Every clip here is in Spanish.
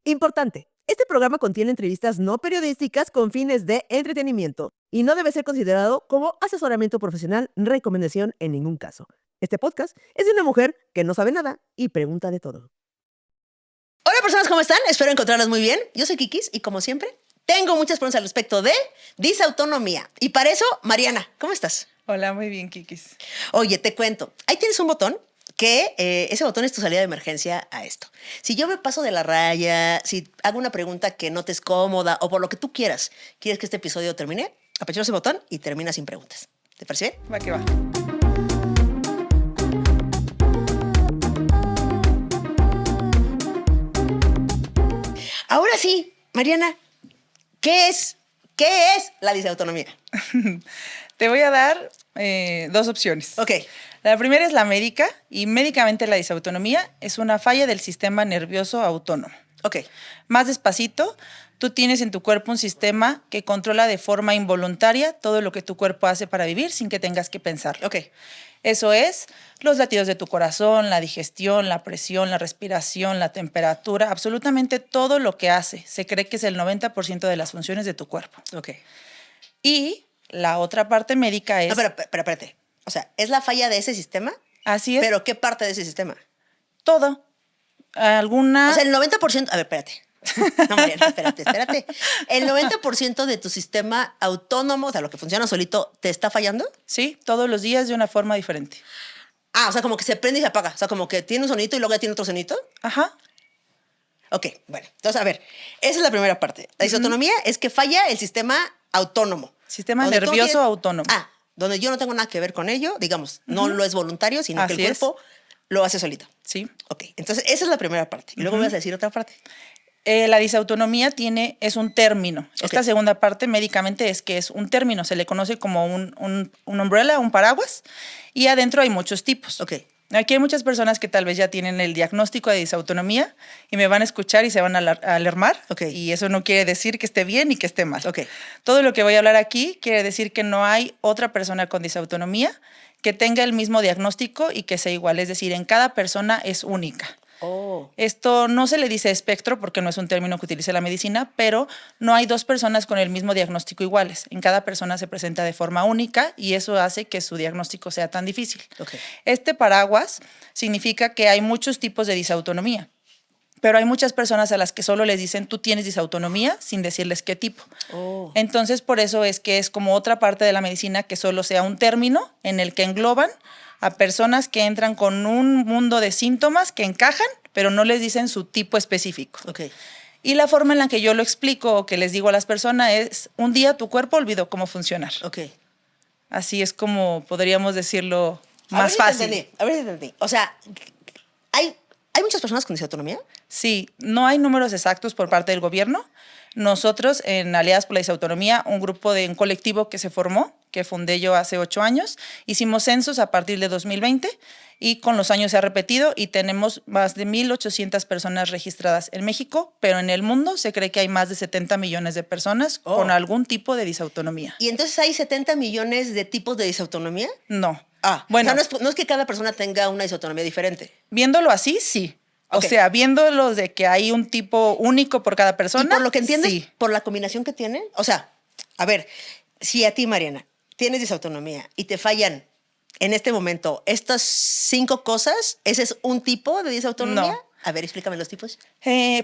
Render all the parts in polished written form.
Importante. Este programa contiene entrevistas no periodísticas con fines de entretenimiento y no debe ser considerado como asesoramiento profesional, recomendación en ningún caso. Este podcast es de una mujer que no sabe nada y pregunta de todo. Hola personas, ¿cómo están? Espero encontrarlas muy bien. Yo soy Kikis y como siempre, tengo muchas preguntas al respecto de disautonomía. Y para eso, Mariana, ¿cómo estás? Hola, muy bien, Kikis. Oye, te cuento. Ahí tienes un botón que ese botón es tu salida de emergencia a esto. Si yo me paso de la raya, si hago una pregunta que no te es cómoda o por lo que tú quieres que este episodio termine, apachurra ese botón y termina sin preguntas. ¿Te parece bien? Va que va. Ahora sí, Mariana, ¿qué es la disautonomía? Te voy a dar dos opciones. Ok. La primera es la médica y médicamente la disautonomía es una falla del sistema nervioso autónomo. Ok. Más despacito, tú tienes en tu cuerpo un sistema que controla de forma involuntaria todo lo que tu cuerpo hace para vivir sin que tengas que pensarlo. Ok. Eso es los latidos de tu corazón, la digestión, la presión, la respiración, la temperatura, absolutamente todo lo que hace. Se cree que es el 90% de las funciones de tu cuerpo. Ok. Y la otra parte médica es... No, pero espérate. O sea, ¿es la falla de ese sistema? Así es. ¿Pero qué parte de ese sistema? Todo. ¿Alguna...? O sea, el 90%... A ver, espérate. No, Mariana, espérate. ¿El 90% de tu sistema autónomo, o sea, lo que funciona solito, te está fallando? Sí, todos los días de una forma diferente. Ah, o sea, como que se prende y se apaga. O sea, como que tiene un sonito y luego ya tiene otro sonito. Ajá. Ok, bueno. Entonces, a ver, esa es la primera parte. La disautonomía es que falla el sistema autónomo. Sistema nervioso autónomo. Ah, donde yo no tengo nada que ver con ello, digamos, no lo es voluntario, sino Así que el cuerpo lo hace solito. Sí. Ok, entonces esa es la primera parte. Y luego vas a decir otra parte. La disautonomía es un término. Ok. Esta segunda parte médicamente es que es un término. Se le conoce como un umbrella, un paraguas. Y adentro hay muchos tipos. Ok. Aquí hay muchas personas que tal vez ya tienen el diagnóstico de disautonomía y me van a escuchar y se van a alarmar. Ok. Y eso no quiere decir que esté bien ni que esté mal. Ok. Todo lo que voy a hablar aquí quiere decir que no hay otra persona con disautonomía que tenga el mismo diagnóstico y que sea igual. Es decir, en cada persona es única. Oh. Esto no se le dice espectro porque no es un término que utilice la medicina, pero no hay dos personas con el mismo diagnóstico iguales. En cada persona se presenta de forma única y eso hace que su diagnóstico sea tan difícil. Okay. Este paraguas significa que hay muchos tipos de disautonomía, pero hay muchas personas a las que solo les dicen tú tienes disautonomía sin decirles qué tipo. Oh. Entonces, por eso es que es como otra parte de la medicina que solo sea un término en el que engloban a personas que entran con un mundo de síntomas que encajan, pero no les dicen su tipo específico. Okay. Y la forma en la que yo lo explico o que les digo a las personas es, un día tu cuerpo olvidó cómo funcionar. Okay. Así es como podríamos decirlo más fácil. A ver si entendí. O sea, ¿hay muchas personas con disautonomía? Sí, no hay números exactos por parte del gobierno. Nosotros, en Aliadas por la Disautonomía, un colectivo que se formó, que fundé yo hace 8 años, hicimos censos a partir de 2020 y con los años se ha repetido y tenemos más de 1,800 personas registradas en México, pero en el mundo se cree que hay más de 70 millones de personas con algún tipo de disautonomía. ¿Y entonces hay 70 millones de tipos de disautonomía? No. Bueno, o sea, no es que cada persona tenga una disautonomía diferente. Viéndolo así, sí. Okay. O sea, viéndolo de que hay un tipo único por cada persona. Y por lo que entiendes, sí. Por la combinación que tienen. O sea, a ver, si a ti, Mariana, tienes disautonomía y te fallan en este momento estas 5 cosas, ¿ese es un tipo de disautonomía? No. A ver, explícame los tipos.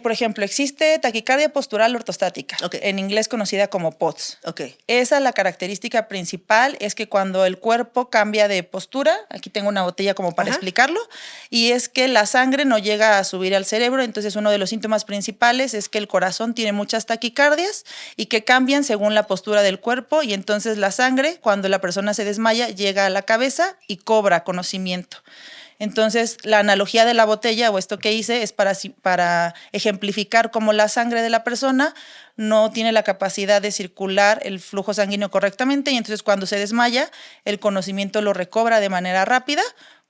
Por ejemplo, existe taquicardia postural ortostática, Okay. en inglés conocida como POTS. Okay. Esa, la característica principal es que cuando el cuerpo cambia de postura, aquí tengo una botella como para explicarlo, y es que la sangre no llega a subir al cerebro, entonces uno de los síntomas principales es que el corazón tiene muchas taquicardias y que cambian según la postura del cuerpo, y entonces la sangre, cuando la persona se desmaya, llega a la cabeza y cobra conocimiento. Entonces, la analogía de la botella o esto que hice es para ejemplificar cómo la sangre de la persona no tiene la capacidad de circular el flujo sanguíneo correctamente y entonces cuando se desmaya, el conocimiento lo recobra de manera rápida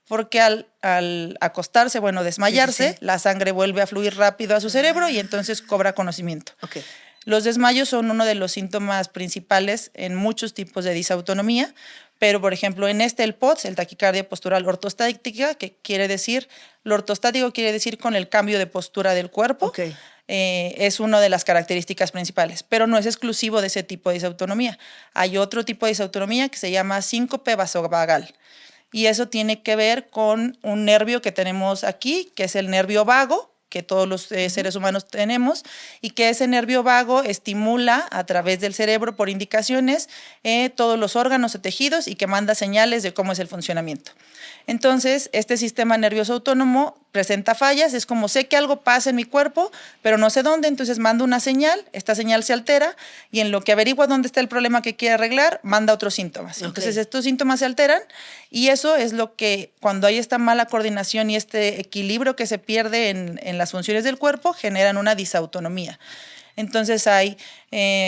porque al acostarse, desmayarse, sí. La sangre vuelve a fluir rápido a su cerebro y entonces cobra conocimiento. Okay. Los desmayos son uno de los síntomas principales en muchos tipos de disautonomía, pero por ejemplo en el POTS, el taquicardia postural ortostática, que quiere decir, lo ortostático quiere decir con el cambio de postura del cuerpo. Okay. es una de las características principales, pero no es exclusivo de ese tipo de disautonomía. Hay otro tipo de disautonomía que se llama síncope vasovagal. Y eso tiene que ver con un nervio que tenemos aquí, que es el nervio vago, que todos los seres humanos tenemos, y que ese nervio vago estimula a través del cerebro por indicaciones todos los órganos o tejidos y que manda señales de cómo es el funcionamiento. Entonces, este sistema nervioso autónomo presenta fallas, es como sé que algo pasa en mi cuerpo, pero no sé dónde, entonces manda una señal, esta señal se altera y en lo que averigua dónde está el problema que quiere arreglar, manda otros síntomas. Okay. Entonces, estos síntomas se alteran y eso es lo que cuando hay esta mala coordinación y este equilibrio que se pierde en las funciones del cuerpo, generan una disautonomía. Entonces hay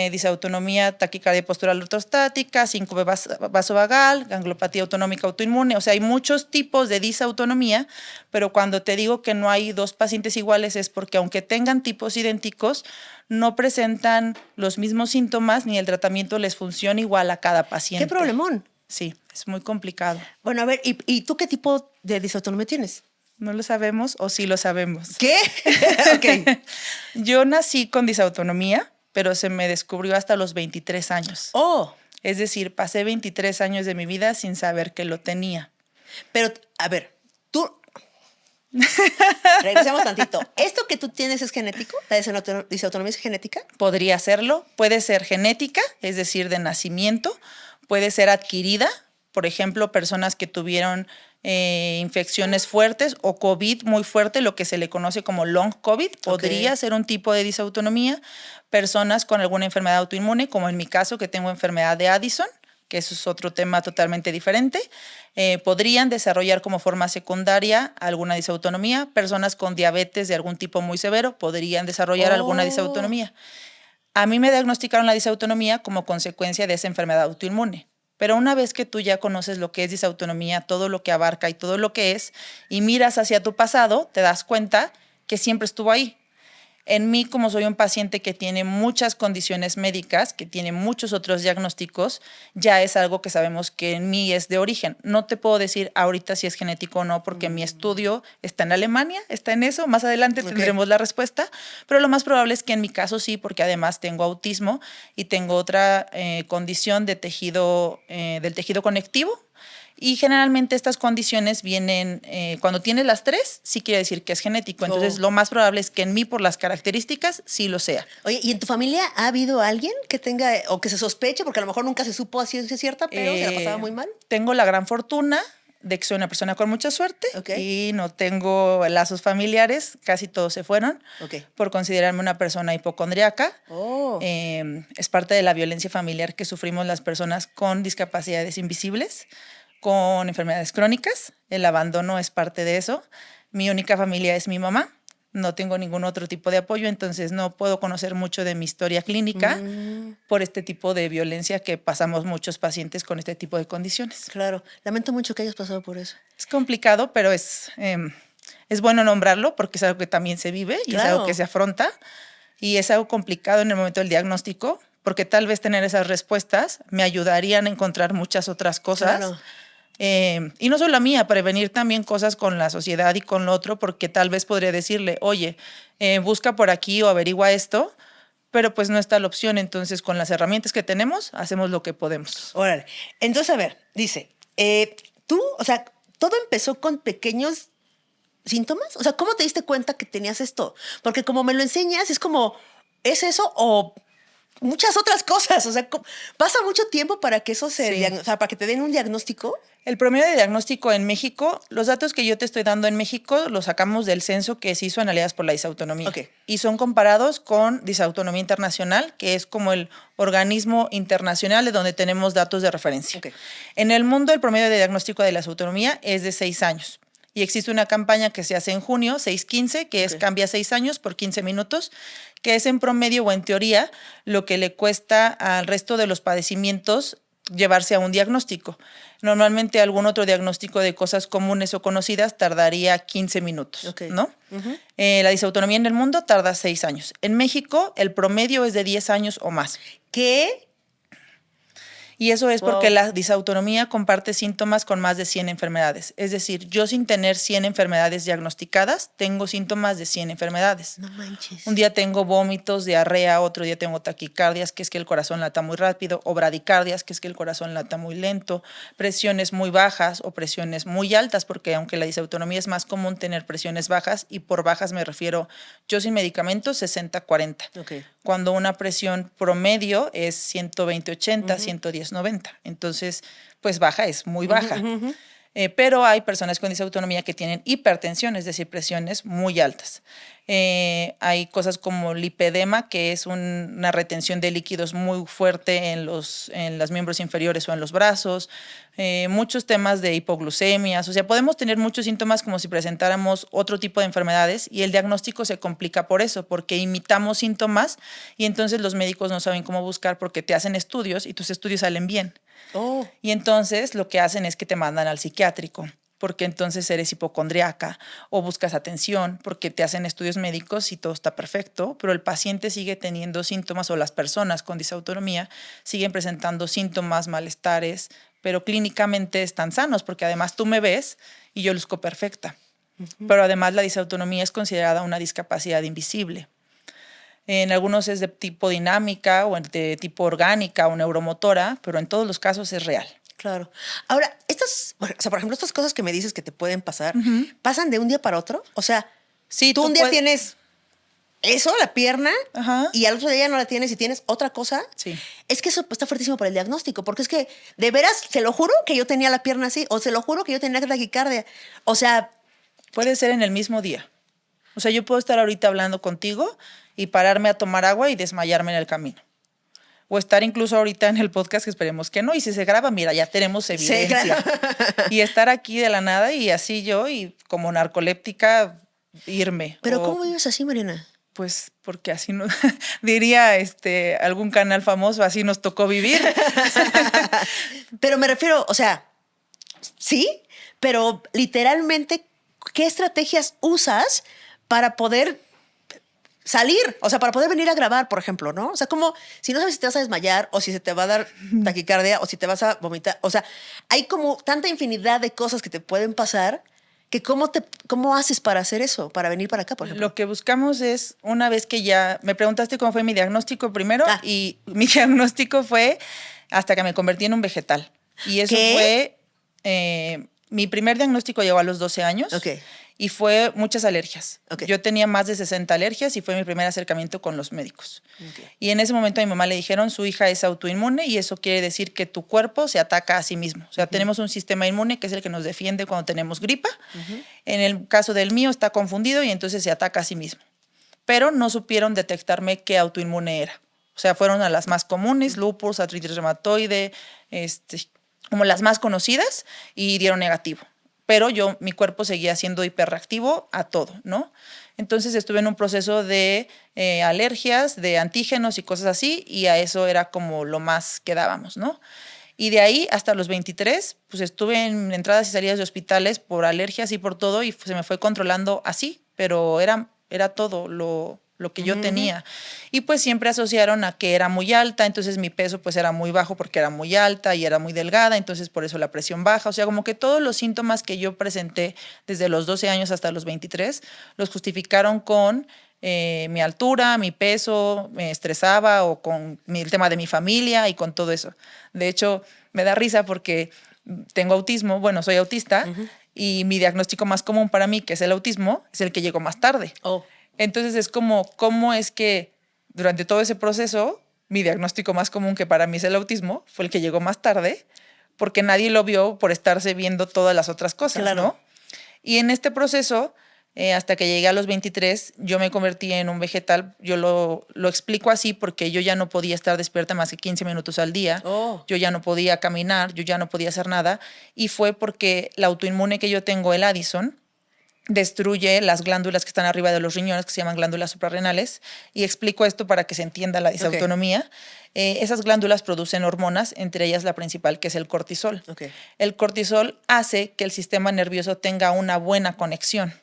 disautonomía, taquicardia postural ortostática, síncope vasovagal, ganglopatía autonómica autoinmune. O sea, hay muchos tipos de disautonomía, pero cuando te digo que no hay dos pacientes iguales es porque aunque tengan tipos idénticos, no presentan los mismos síntomas ni el tratamiento les funciona igual a cada paciente. ¡Qué problemón! Sí, es muy complicado. Bueno, a ver, ¿y tú qué tipo de disautonomía tienes? ¿No lo sabemos o sí lo sabemos? ¿Qué? Ok. Yo nací con disautonomía, pero se me descubrió hasta los 23 años. Oh. Es decir, pasé 23 años de mi vida sin saber que lo tenía. Pero, a ver, tú... Regresemos tantito. ¿Esto que tú tienes es genético? ¿La disautonomía es genética? Podría serlo. Puede ser genética, es decir, de nacimiento. Puede ser adquirida. Por ejemplo, personas que tuvieron infecciones fuertes o COVID muy fuerte, lo que se le conoce como long COVID, podría ser un tipo de disautonomía. Personas con alguna enfermedad autoinmune, como en mi caso, que tengo enfermedad de Addison, que eso es otro tema totalmente diferente, podrían desarrollar como forma secundaria alguna disautonomía. Personas con diabetes de algún tipo muy severo podrían desarrollar alguna disautonomía. A mí me diagnosticaron la disautonomía como consecuencia de esa enfermedad autoinmune. Pero una vez que tú ya conoces lo que es disautonomía, todo lo que abarca y todo lo que es, y miras hacia tu pasado, te das cuenta que siempre estuvo ahí. En mí, como soy un paciente que tiene muchas condiciones médicas, que tiene muchos otros diagnósticos, ya es algo que sabemos que en mí es de origen. No te puedo decir ahorita si es genético o no, porque mi estudio está en Alemania, está en eso. Más adelante tendremos la respuesta, pero lo más probable es que en mi caso sí, porque además tengo autismo y tengo otra condición de tejido, del tejido conectivo. Y generalmente estas condiciones vienen, cuando tienes las tres, sí quiere decir que es genético. Entonces, lo más probable es que en mí, por las características, sí lo sea. Oye, ¿y en tu familia ha habido alguien que tenga, o que se sospeche, porque a lo mejor nunca se supo a ciencia cierta, pero se la pasaba muy mal? Tengo la gran fortuna de que soy una persona con mucha suerte y no tengo lazos familiares, casi todos se fueron por considerarme una persona hipocondriaca. Es parte de la violencia familiar que sufrimos las personas con discapacidades invisibles, con enfermedades crónicas. El abandono es parte de eso. Mi única familia es mi mamá. No tengo ningún otro tipo de apoyo, entonces no puedo conocer mucho de mi historia clínica por este tipo de violencia que pasamos muchos pacientes con este tipo de condiciones. Claro. Lamento mucho que hayas pasado por eso. Es complicado, pero es bueno nombrarlo porque es algo que también se vive y es algo que se afronta. Y es algo complicado en el momento del diagnóstico, porque tal vez tener esas respuestas me ayudarían a encontrar muchas otras cosas. Claro. Y no solo a mí, a prevenir también cosas con la sociedad y con lo otro, porque tal vez podría decirle, oye, busca por aquí o averigua esto, pero pues no está la opción. Entonces, con las herramientas que tenemos, hacemos lo que podemos. Órale. Entonces, a ver, dice, tú, o sea, todo empezó con pequeños síntomas. O sea, ¿cómo te diste cuenta que tenías esto? Porque como me lo enseñas, es como, ¿es eso o muchas otras cosas? O sea, pasa mucho tiempo para que eso o sea, para que te den un diagnóstico. El promedio de diagnóstico en México, los datos que yo te estoy dando en México los sacamos del censo que se hizo en Aliadas por la Disautonomía. Y son comparados con Disautonomía Internacional, que es como el organismo internacional de donde tenemos datos de referencia. En el mundo, el promedio de diagnóstico de la disautonomía es de 6 años. Y existe una campaña que se hace en junio, 6-15, que es cambia 6 años por 15 minutos, que es en promedio o en teoría lo que le cuesta al resto de los padecimientos llevarse a un diagnóstico. Normalmente algún otro diagnóstico de cosas comunes o conocidas tardaría 15 minutos, ¿no? La disautonomía en el mundo tarda 6 años. En México el promedio es de 10 años o más. ¿Qué? Y eso es porque la disautonomía comparte síntomas con más de 100 enfermedades. Es decir, yo sin tener 100 enfermedades diagnosticadas, tengo síntomas de 100 enfermedades. No manches. Un día tengo vómitos, diarrea, otro día tengo taquicardias, que es que el corazón lata muy rápido, o bradicardias, que es que el corazón lata muy lento, presiones muy bajas o presiones muy altas, porque aunque la disautonomía es más común tener presiones bajas, y por bajas me refiero, yo sin medicamentos, 60-40. Okay. Cuando una presión promedio es 120-80, 110-90. Entonces, pues baja es muy baja. Pero hay personas con disautonomía que tienen hipertensión, es decir, presiones muy altas. Hay cosas como lipedema, que es una retención de líquidos muy fuerte en los miembros inferiores o en los brazos. Muchos temas de hipoglucemias. O sea, podemos tener muchos síntomas como si presentáramos otro tipo de enfermedades, y el diagnóstico se complica por eso, porque imitamos síntomas y entonces los médicos no saben cómo buscar porque te hacen estudios y tus estudios salen bien. Y entonces lo que hacen es que te mandan al psiquiátrico, porque entonces eres hipocondriaca, o buscas atención porque te hacen estudios médicos y todo está perfecto, pero el paciente sigue teniendo síntomas, o las personas con disautonomía siguen presentando síntomas, malestares, pero clínicamente están sanos, porque además tú me ves y yo luzco perfecta. Pero además la disautonomía es considerada una discapacidad invisible. En algunos es de tipo dinámica o de tipo orgánica o neuromotora, pero en todos los casos es real. Claro. Ahora, por ejemplo, estas cosas que me dices que te pueden pasar, ¿pasan de un día para otro? O sea, sí, tú un día tienes eso, la pierna, y al otro día ya no la tienes y tienes otra cosa. Sí. Es que eso está fuertísimo para el diagnóstico, porque es que, de veras, se lo juro que yo tenía la pierna así, o se lo juro que yo tenía taquicardia. O sea... Puede ser en el mismo día. O sea, yo puedo estar ahorita hablando contigo y pararme a tomar agua y desmayarme en el camino. O estar incluso ahorita en el podcast, que esperemos que no. Y si se graba, mira, ya tenemos evidencia. Y estar aquí de la nada y así yo, y como narcoléptica, irme. ¿Pero cómo vives así, Mariana? Pues porque así no, diría algún canal famoso, así nos tocó vivir. Pero me refiero, o sea, sí, pero literalmente, ¿qué estrategias usas para poder salir? O sea, para poder venir a grabar, por ejemplo, ¿no? O sea, como si no sabes si te vas a desmayar, o si se te va a dar taquicardia, o si te vas a vomitar. O sea, hay como tanta infinidad de cosas que te pueden pasar, que ¿cómo haces para hacer eso? Para venir para acá, por ejemplo. Lo que buscamos es, una vez que ya me preguntaste cómo fue mi diagnóstico primero, y mi diagnóstico fue hasta que me convertí en un vegetal. Y eso fue, mi primer diagnóstico llegó a los 12 años. Y fue muchas alergias. Yo tenía más de 60 alergias y fue mi primer acercamiento con los médicos. Y en ese momento a mi mamá le dijeron, su hija es autoinmune, y eso quiere decir que tu cuerpo se ataca a sí mismo. O sea, tenemos un sistema inmune que es el que nos defiende cuando tenemos gripa. En el caso del mío está confundido y entonces se ataca a sí mismo. Pero no supieron detectarme qué autoinmune era. O sea, fueron a las más comunes, lupus, artritis reumatoide, como las más conocidas, y dieron negativo. Pero mi cuerpo seguía siendo hiperreactivo a todo, ¿no? Entonces estuve en un proceso de alergias, de antígenos y cosas así, y a eso era como lo más que dábamos, ¿no? Y de ahí hasta los 23, pues estuve en entradas y salidas de hospitales por alergias y por todo, y se me fue controlando así, pero era todo lo que yo tenía. Y pues siempre asociaron a que era muy alta, entonces mi peso pues era muy bajo porque era muy alta y era muy delgada, entonces por eso la presión baja. O sea, como que todos los síntomas que yo presenté desde los 12 años hasta los 23 los justificaron con mi altura, mi peso, me estresaba, o con el tema de mi familia y con todo eso. De hecho, me da risa porque tengo autismo, bueno, soy autista, y mi diagnóstico más común para mí, que es el autismo, es el que llegó más tarde. Entonces es cómo es que durante todo ese proceso, mi diagnóstico más común, que para mí es el autismo, fue el que llegó más tarde, porque nadie lo vio por estarse viendo todas las otras cosas, ¿no? Y en este proceso, hasta que llegué a los 23, yo me convertí en un vegetal. Yo lo explico así porque yo ya no podía estar despierta más que 15 minutos al día. Yo ya no podía caminar, yo ya no podía hacer nada. Y fue porque la autoinmune que yo tengo, el Addison, destruye las glándulas que están arriba de los riñones, que se llaman glándulas suprarrenales, y explico esto para que se entienda la disautonomía. Esas glándulas producen hormonas, entre ellas la principal, que es el cortisol. El cortisol hace que el sistema nervioso tenga una buena conexión.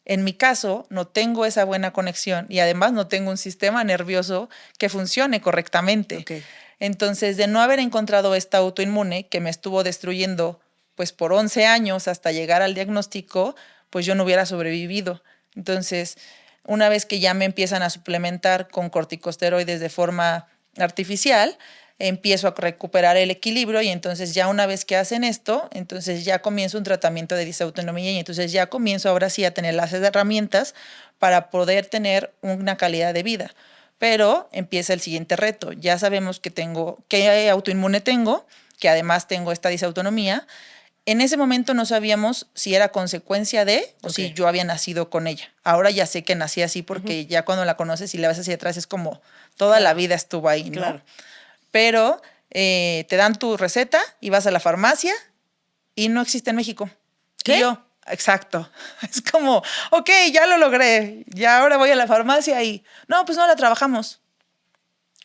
En mi caso, no tengo esa buena conexión, y además no tengo un sistema nervioso que funcione correctamente. Entonces, de no haber encontrado esta autoinmune que me estuvo destruyendo pues por 11 años hasta llegar al diagnóstico, pues yo no hubiera sobrevivido. Entonces, una vez que ya me empiezan a suplementar con corticosteroides de forma artificial, empiezo a recuperar el equilibrio y entonces ya una vez que hacen esto, entonces ya comienzo un tratamiento de disautonomía y entonces ya comienzo ahora sí a tener las herramientas para poder tener una calidad de vida. Pero empieza el siguiente reto. Ya sabemos que tengo, qué autoinmune tengo, que además tengo esta disautonomía. En ese momento no sabíamos si era consecuencia de o si yo había nacido con ella. Ahora ya sé que nací así porque ya cuando la conoces y la ves hacia atrás es como toda la vida estuvo ahí, ¿no? Claro. Pero te dan tu receta y vas a la farmacia y no existe en México. ¿Qué? Y yo, exacto. Es como, ok, ya lo logré. Ya ahora voy a la farmacia y no, pues no la trabajamos.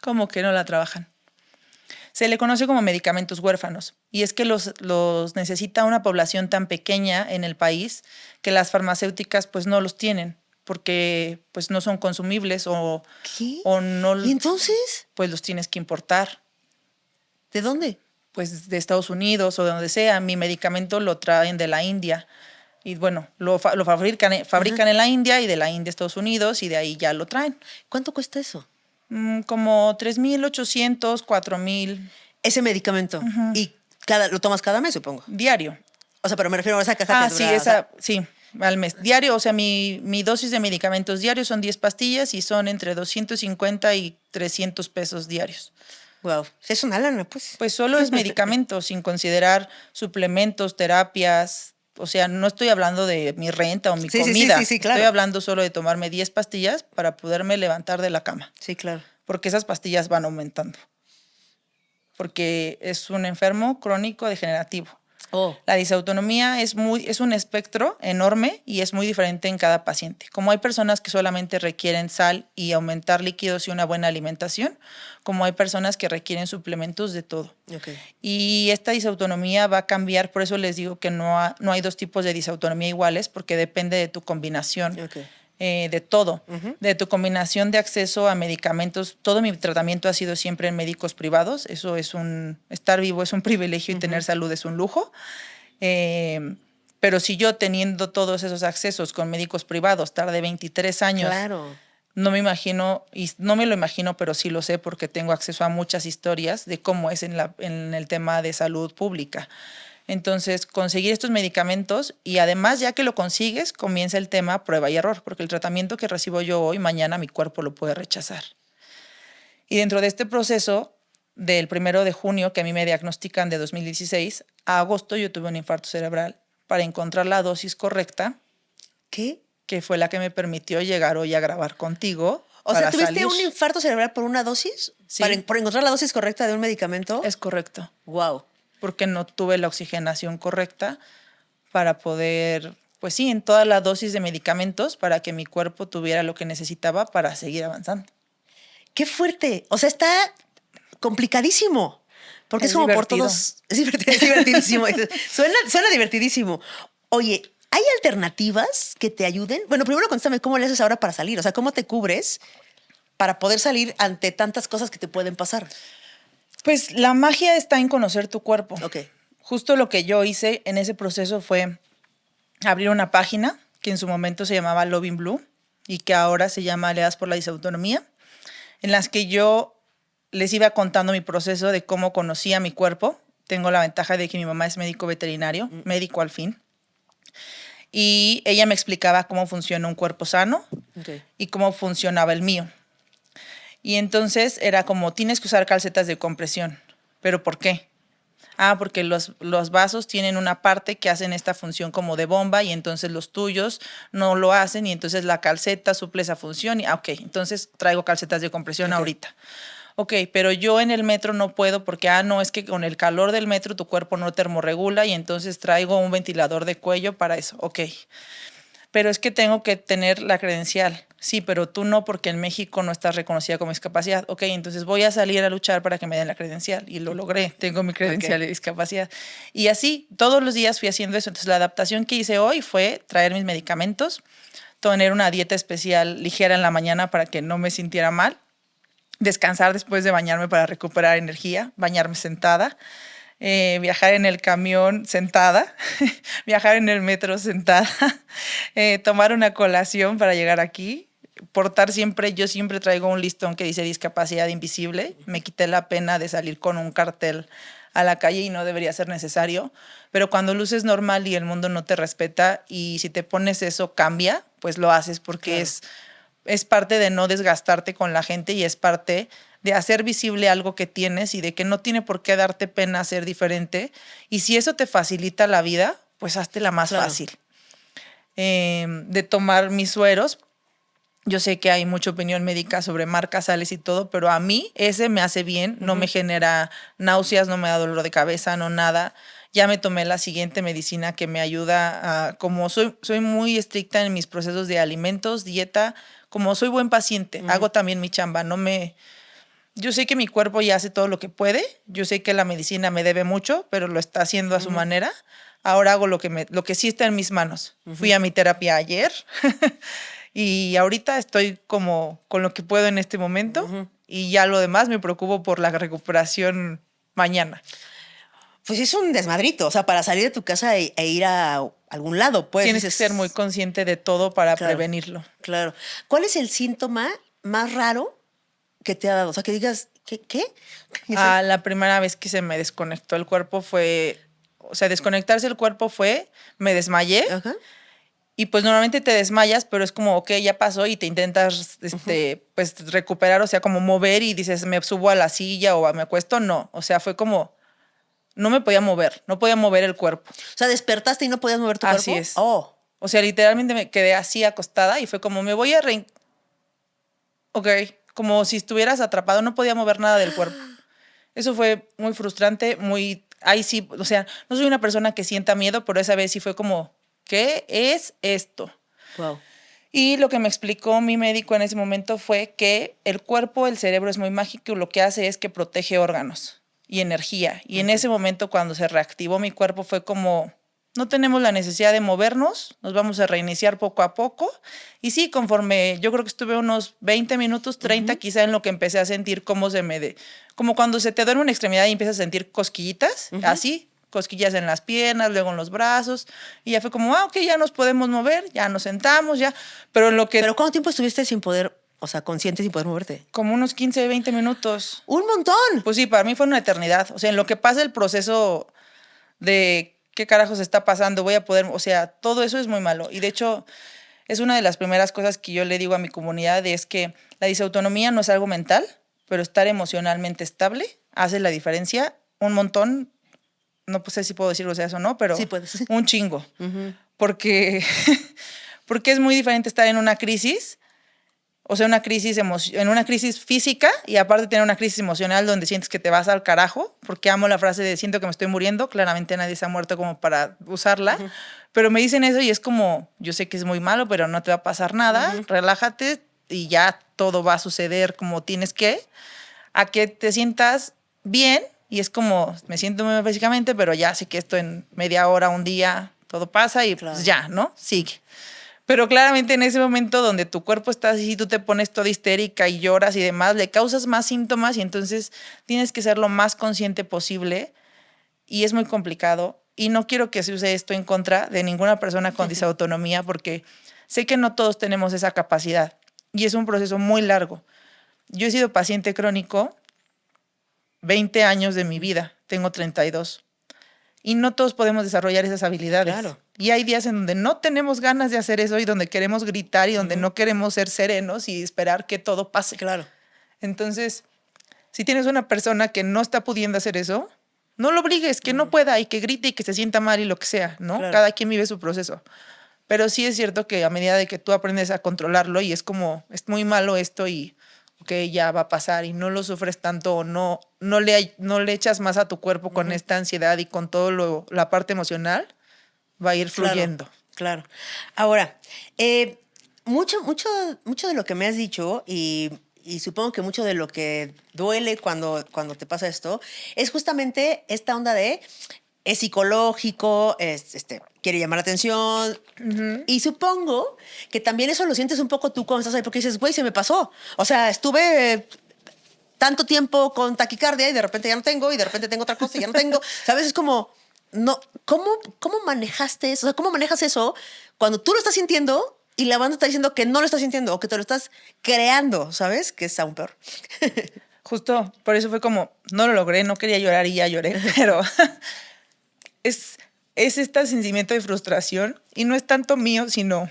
¿Cómo que no la trabajan? Se le conoce como medicamentos huérfanos y es que los necesita una población tan pequeña en el país que las farmacéuticas pues no los tienen porque pues no son consumibles o no. ¿Y entonces? Pues los tienes que importar. ¿De dónde? Pues de Estados Unidos o de donde sea. Mi medicamento lo traen de la India y bueno, lo fabrican en la India y de la India a Estados Unidos y de ahí ya lo traen. ¿Cuánto cuesta eso? Como 3,800, 4,000. Ese medicamento. Y lo tomas cada mes, supongo. Diario. O sea, pero me refiero a esa caja que Sí, dura, sí, al mes. Diario, o sea, mi dosis de medicamentos diarios son 10 pastillas y son entre 250 y 300 pesos diarios. Wow, es una lana, pues. Pues solo es medicamento, sin considerar suplementos, terapias. O sea, no estoy hablando de mi renta o mi comida. Sí, claro. Estoy hablando solo de tomarme 10 pastillas para poderme levantar de la cama. Sí, claro. Porque esas pastillas van aumentando. Porque es un enfermo crónico degenerativo. La disautonomía es un espectro enorme y es muy diferente en cada paciente. Como hay personas que solamente requieren sal y aumentar líquidos y una buena alimentación, como hay personas que requieren suplementos de todo. Y esta disautonomía va a cambiar, por eso les digo que no hay dos tipos de disautonomía iguales, porque depende de tu combinación. De todo, de tu combinación de acceso a medicamentos. Todo mi tratamiento ha sido siempre en médicos privados. Eso es estar vivo es un privilegio y tener salud es un lujo. Pero si yo teniendo todos esos accesos con médicos privados, tardé 23 años. Claro. No me imagino, y no me lo imagino, pero sí lo sé porque tengo acceso a muchas historias de cómo es en el tema de salud pública. Entonces, conseguir estos medicamentos y además, ya que lo consigues, comienza el tema prueba y error, porque el tratamiento que recibo yo hoy, mañana mi cuerpo lo puede rechazar. Y dentro de este proceso, del 1 de junio, que a mí me diagnostican de 2016, a agosto yo tuve un infarto cerebral para encontrar la dosis correcta. ¿Qué? Que fue la que me permitió llegar hoy a grabar contigo. O sea, ¿tuviste un infarto cerebral por una dosis? Sí. ¿Por encontrar la dosis correcta de un medicamento? Es correcto. Wow. Porque no tuve la oxigenación correcta para poder, pues sí, en toda la dosis de medicamentos para que mi cuerpo tuviera lo que necesitaba para seguir avanzando. ¡Qué fuerte! O sea, está complicadísimo. Porque es como divertido. por todos. Es divertidísimo. Suena divertidísimo. Oye, ¿hay alternativas que te ayuden? Bueno, primero contéstame cómo le haces ahora para salir. O sea, ¿cómo te cubres para poder salir ante tantas cosas que te pueden pasar? Pues la magia está en conocer tu cuerpo. Justo lo que yo hice en ese proceso fue abrir una página que en su momento se llamaba Loving Blue y que ahora se llama Aliadas por la Disautonomía, en las que yo les iba contando mi proceso de cómo conocía mi cuerpo. Tengo la ventaja de que mi mamá es médico veterinario, médico al fin. Y ella me explicaba cómo funciona un cuerpo sano y cómo funcionaba el mío. Y entonces era como, tienes que usar calcetas de compresión. ¿Pero por qué? Porque los vasos tienen una parte que hacen esta función como de bomba y entonces los tuyos no lo hacen y entonces la calceta suple esa función. Y, entonces traigo calcetas de compresión ahorita. Pero yo en el metro no puedo porque, no, es que con el calor del metro tu cuerpo no termorregula y entonces traigo un ventilador de cuello para eso. Pero es que tengo que tener la credencial. Sí, pero tú no, porque en México no estás reconocida como discapacidad. Entonces voy a salir a luchar para que me den la credencial. Y lo logré, tengo mi credencial de discapacidad. Y así, todos los días fui haciendo eso. Entonces la adaptación que hice hoy fue traer mis medicamentos, tener una dieta especial ligera en la mañana para que no me sintiera mal. descansar después de bañarme para recuperar energía, bañarme sentada, viajar en el camión sentada, viajar en el metro sentada, tomar una colación para llegar aquí, portar siempre, yo siempre traigo un listón que dice discapacidad invisible, me quité la pena de salir con un cartel a la calle y no debería ser necesario, pero cuando luces normal y el mundo no te respeta y si te pones eso cambia, pues lo haces porque Claro. es parte de no desgastarte con la gente y es parte de hacer visible algo que tienes y de que no tiene por qué darte pena ser diferente. Y si eso te facilita la vida, pues hazte la más Claro. fácil. De tomar mis sueros, yo sé que hay mucha opinión médica sobre marcas, sales y todo, pero a mí ese me hace bien, no me genera náuseas, no me da dolor de cabeza, no nada. Ya me tomé la siguiente medicina que me ayuda a, como soy muy estricta en mis procesos de alimentos, dieta, como soy buen paciente, hago también mi chamba, yo sé que mi cuerpo ya hace todo lo que puede, yo sé que la medicina me debe mucho, pero lo está haciendo a su manera. Ahora hago lo que sí está en mis manos. Fui a mi terapia ayer y ahorita estoy como con lo que puedo en este momento y ya lo demás me preocupo por la recuperación mañana. Pues es un desmadrito, o sea, para salir de tu casa e ir a algún lado, pues. Tienes que ser muy consciente de todo para prevenirlo. Claro. ¿Cuál es el síntoma más raro que te ha dado? O sea, que digas, ¿qué? La primera vez que se me desconectó el cuerpo desconectarse el cuerpo me desmayé. Ajá. Y pues normalmente te desmayas, pero es como, ok, ya pasó y te intentas pues recuperar, o sea, como mover y dices, me subo a la silla o me acuesto. No, o sea, fue como, no me podía mover, no podía mover el cuerpo. O sea, despertaste y no podías mover tu cuerpo. Así es. Oh. O sea, literalmente me quedé así acostada y fue como, me voy a Ok, como si estuvieras atrapado, no podía mover nada del cuerpo. Eso fue muy frustrante, ahí sí, o sea, no soy una persona que sienta miedo, pero esa vez sí fue como, ¿qué es esto? Wow. Y lo que me explicó mi médico en ese momento fue que el cuerpo, el cerebro es muy mágico y lo que hace es que protege órganos y energía. Y en ese momento cuando se reactivó mi cuerpo fue como, no tenemos la necesidad de movernos, nos vamos a reiniciar poco a poco. Y sí, conforme yo creo que estuve unos 20 minutos, 30 quizá en lo que empecé a sentir como cuando se te duerme una extremidad y empiezas a sentir cosquillitas, así, cosquillas en las piernas, luego en los brazos. Y ya fue como, ok, ya nos podemos mover, ya nos sentamos, ya. Pero ¿Pero cuánto tiempo estuviste sin poder, o sea, consciente sin poder moverte? Como unos 15, 20 minutos. ¡Un montón! Pues sí, para mí fue una eternidad. O sea, en lo que pasa el proceso de qué carajos está pasando, voy a poder, o sea, todo eso es muy malo. Y de hecho, es una de las primeras cosas que yo le digo a mi comunidad, es que la disautonomía no es algo mental, pero estar emocionalmente estable hace la diferencia un montón. No sé si puedo decirlo, o sea, eso no, pero sí, puedes. Un chingo. Porque es muy diferente estar en una crisis, o sea, en una crisis física y aparte tener una crisis emocional donde sientes que te vas al carajo, porque amo la frase de siento que me estoy muriendo, claramente nadie se ha muerto como para usarla, pero me dicen eso y es como, yo sé que es muy malo, pero no te va a pasar nada, relájate y ya todo va a suceder como tienes a que te sientas bien y es como, me siento muy bien físicamente, pero ya sé que esto en media hora, un día, todo pasa y pues ya, ¿no? Sigue. Pero claramente en ese momento donde tu cuerpo está así, tú te pones toda histérica y lloras y demás, le causas más síntomas y entonces tienes que ser lo más consciente posible y es muy complicado. Y no quiero que se use esto en contra de ninguna persona con disautonomía porque sé que no todos tenemos esa capacidad y es un proceso muy largo. Yo he sido paciente crónico 20 años de mi vida, tengo 32. Y no todos podemos desarrollar esas habilidades. Claro. Y hay días en donde no tenemos ganas de hacer eso y donde queremos gritar y donde no queremos ser serenos y esperar que todo pase. Claro. Entonces, si tienes una persona que no está pudiendo hacer eso, no lo obligues, que no pueda y que grite y que se sienta mal y lo que sea, ¿no? Claro. Cada quien vive su proceso. Pero sí es cierto que a medida de que tú aprendes a controlarlo y es como, es muy malo esto y ok, ya va a pasar y no lo sufres tanto o no le echas más a tu cuerpo con esta ansiedad y con todo la parte emocional, va a ir fluyendo. Claro. Ahora, mucho de lo que me has dicho y supongo que mucho de lo que duele cuando te pasa esto es justamente esta onda de es psicológico, quiere llamar la atención. Y supongo que también eso lo sientes un poco tú cuando estás ahí, porque dices, güey, se me pasó. O sea, estuve tanto tiempo con taquicardia y de repente ya no tengo y de repente tengo otra cosa y ya no tengo. ¿Sabes? Es como, no, ¿cómo manejaste eso? O sea, ¿cómo manejas eso cuando tú lo estás sintiendo y la banda está diciendo que no lo estás sintiendo o que te lo estás creando? ¿Sabes? Que es aún peor. Justo por eso fue como, no lo logré, no quería llorar y ya lloré, pero es este sentimiento de frustración y no es tanto mío, sino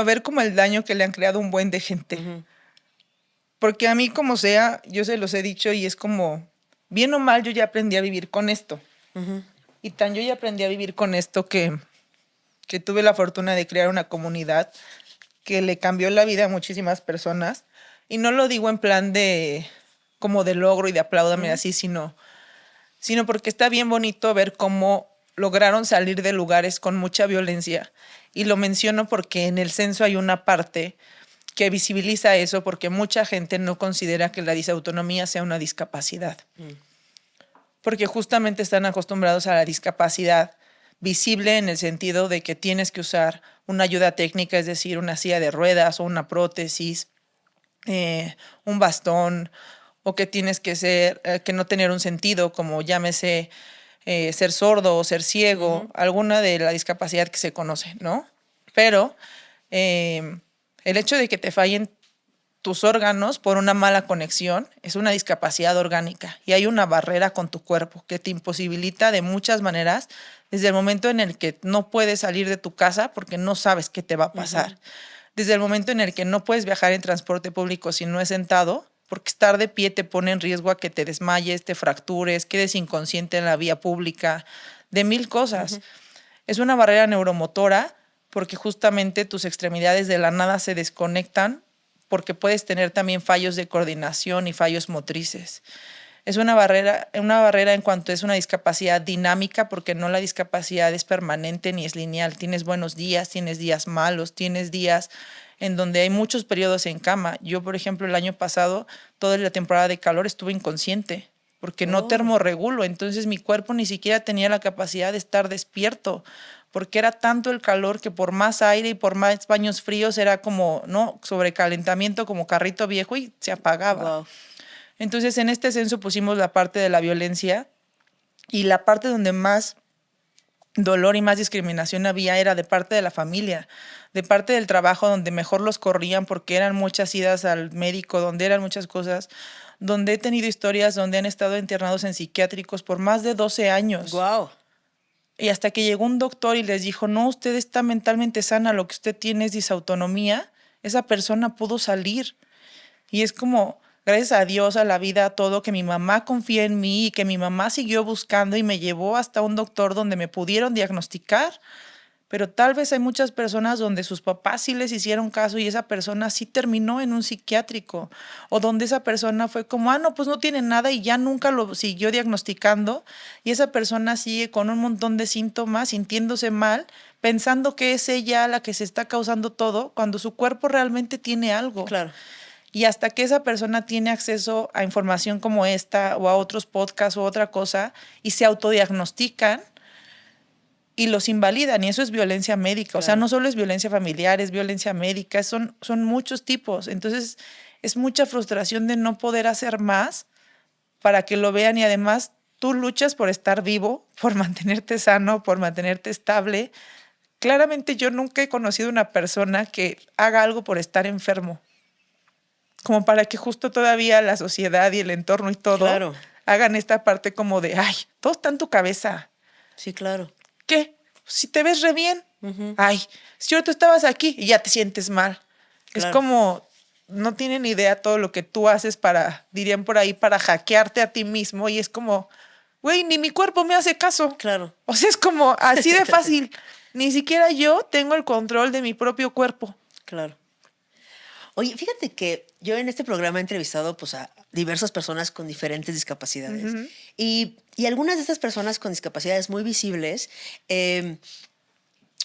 ver como el daño que le han creado un buen de gente. Uh-huh. Porque a mí, como sea, yo se los he dicho y es como, bien o mal, yo ya aprendí a vivir con esto. Uh-huh. Y tan yo ya aprendí a vivir con esto que tuve la fortuna de crear una comunidad que le cambió la vida a muchísimas personas. Y no lo digo en plan de como de logro y de apláudame así, sino porque está bien bonito ver cómo lograron salir de lugares con mucha violencia. Y lo menciono porque en el censo hay una parte que visibiliza eso, porque mucha gente no considera que la disautonomía sea una discapacidad. Porque justamente están acostumbrados a la discapacidad visible en el sentido de que tienes que usar una ayuda técnica, es decir, una silla de ruedas o una prótesis, un bastón, o que tienes que que no tener un sentido, como llámese ser sordo o ser ciego, uh-huh. Alguna de la discapacidad que se conoce, ¿no? Pero el hecho de que te fallen tus órganos por una mala conexión es una discapacidad orgánica y hay una barrera con tu cuerpo que te imposibilita de muchas maneras desde el momento en el que no puedes salir de tu casa porque no sabes qué te va a pasar. Uh-huh. Desde el momento en el que no puedes viajar en transporte público si no es sentado, porque estar de pie te pone en riesgo a que te desmayes, te fractures, quedes inconsciente en la vía pública, de 1000 cosas. Uh-huh. Es una barrera neuromotora porque justamente tus extremidades de la nada se desconectan porque puedes tener también fallos de coordinación y fallos motrices. Es una barrera en cuanto es una discapacidad dinámica, porque no la discapacidad es permanente ni es lineal. Tienes buenos días, tienes días malos, tienes días en donde hay muchos periodos en cama. Yo, por ejemplo, el año pasado, toda la temporada de calor estuve inconsciente porque no termorregulo. Entonces mi cuerpo ni siquiera tenía la capacidad de estar despierto porque era tanto el calor que por más aire y por más baños fríos era como, ¿no? Sobrecalentamiento como carrito viejo y se apagaba. Wow. Entonces, en este censo pusimos la parte de la violencia y la parte donde más dolor y más discriminación había era de parte de la familia, de parte del trabajo donde mejor los corrían porque eran muchas idas al médico, donde eran muchas cosas, donde he tenido historias donde han estado internados en psiquiátricos por más de 12 años. Wow. Y hasta que llegó un doctor y les dijo, no, usted está mentalmente sana, lo que usted tiene es disautonomía, esa persona pudo salir. Y es como, gracias a Dios, a la vida, a todo, que mi mamá confía en mí y que mi mamá siguió buscando y me llevó hasta un doctor donde me pudieron diagnosticar. Pero tal vez hay muchas personas donde sus papás sí les hicieron caso y esa persona sí terminó en un psiquiátrico. O donde esa persona fue como, no, pues no tiene nada y ya nunca lo siguió diagnosticando. Y esa persona sigue con un montón de síntomas, sintiéndose mal, pensando que es ella la que se está causando todo, cuando su cuerpo realmente tiene algo. Claro. Y hasta que esa persona tiene acceso a información como esta o a otros podcasts o otra cosa y se autodiagnostican, y los invalidan, y eso es violencia médica. Claro. O sea, no solo es violencia familiar, es violencia médica, son muchos tipos. Entonces, es mucha frustración de no poder hacer más para que lo vean y además tú luchas por estar vivo, por mantenerte sano, por mantenerte estable. Claramente yo nunca he conocido una persona que haga algo por estar enfermo, como para que justo todavía la sociedad y el entorno y todo claro. hagan esta parte como de, ay, todo está en tu cabeza. Sí, claro. ¿Qué? Si te ves re bien. Uh-huh. Ay, si ahora tú estabas aquí y ya te sientes mal. Claro. Es como, no tienen idea todo lo que tú haces dirían por ahí, para hackearte a ti mismo. Y es como, güey, ni mi cuerpo me hace caso. Claro. O sea, es como así de fácil. Ni siquiera yo tengo el control de mi propio cuerpo. Claro. Oye, fíjate que yo en este programa he entrevistado pues, a diversas personas con diferentes discapacidades. Uh-huh. Y algunas de estas personas con discapacidades muy visibles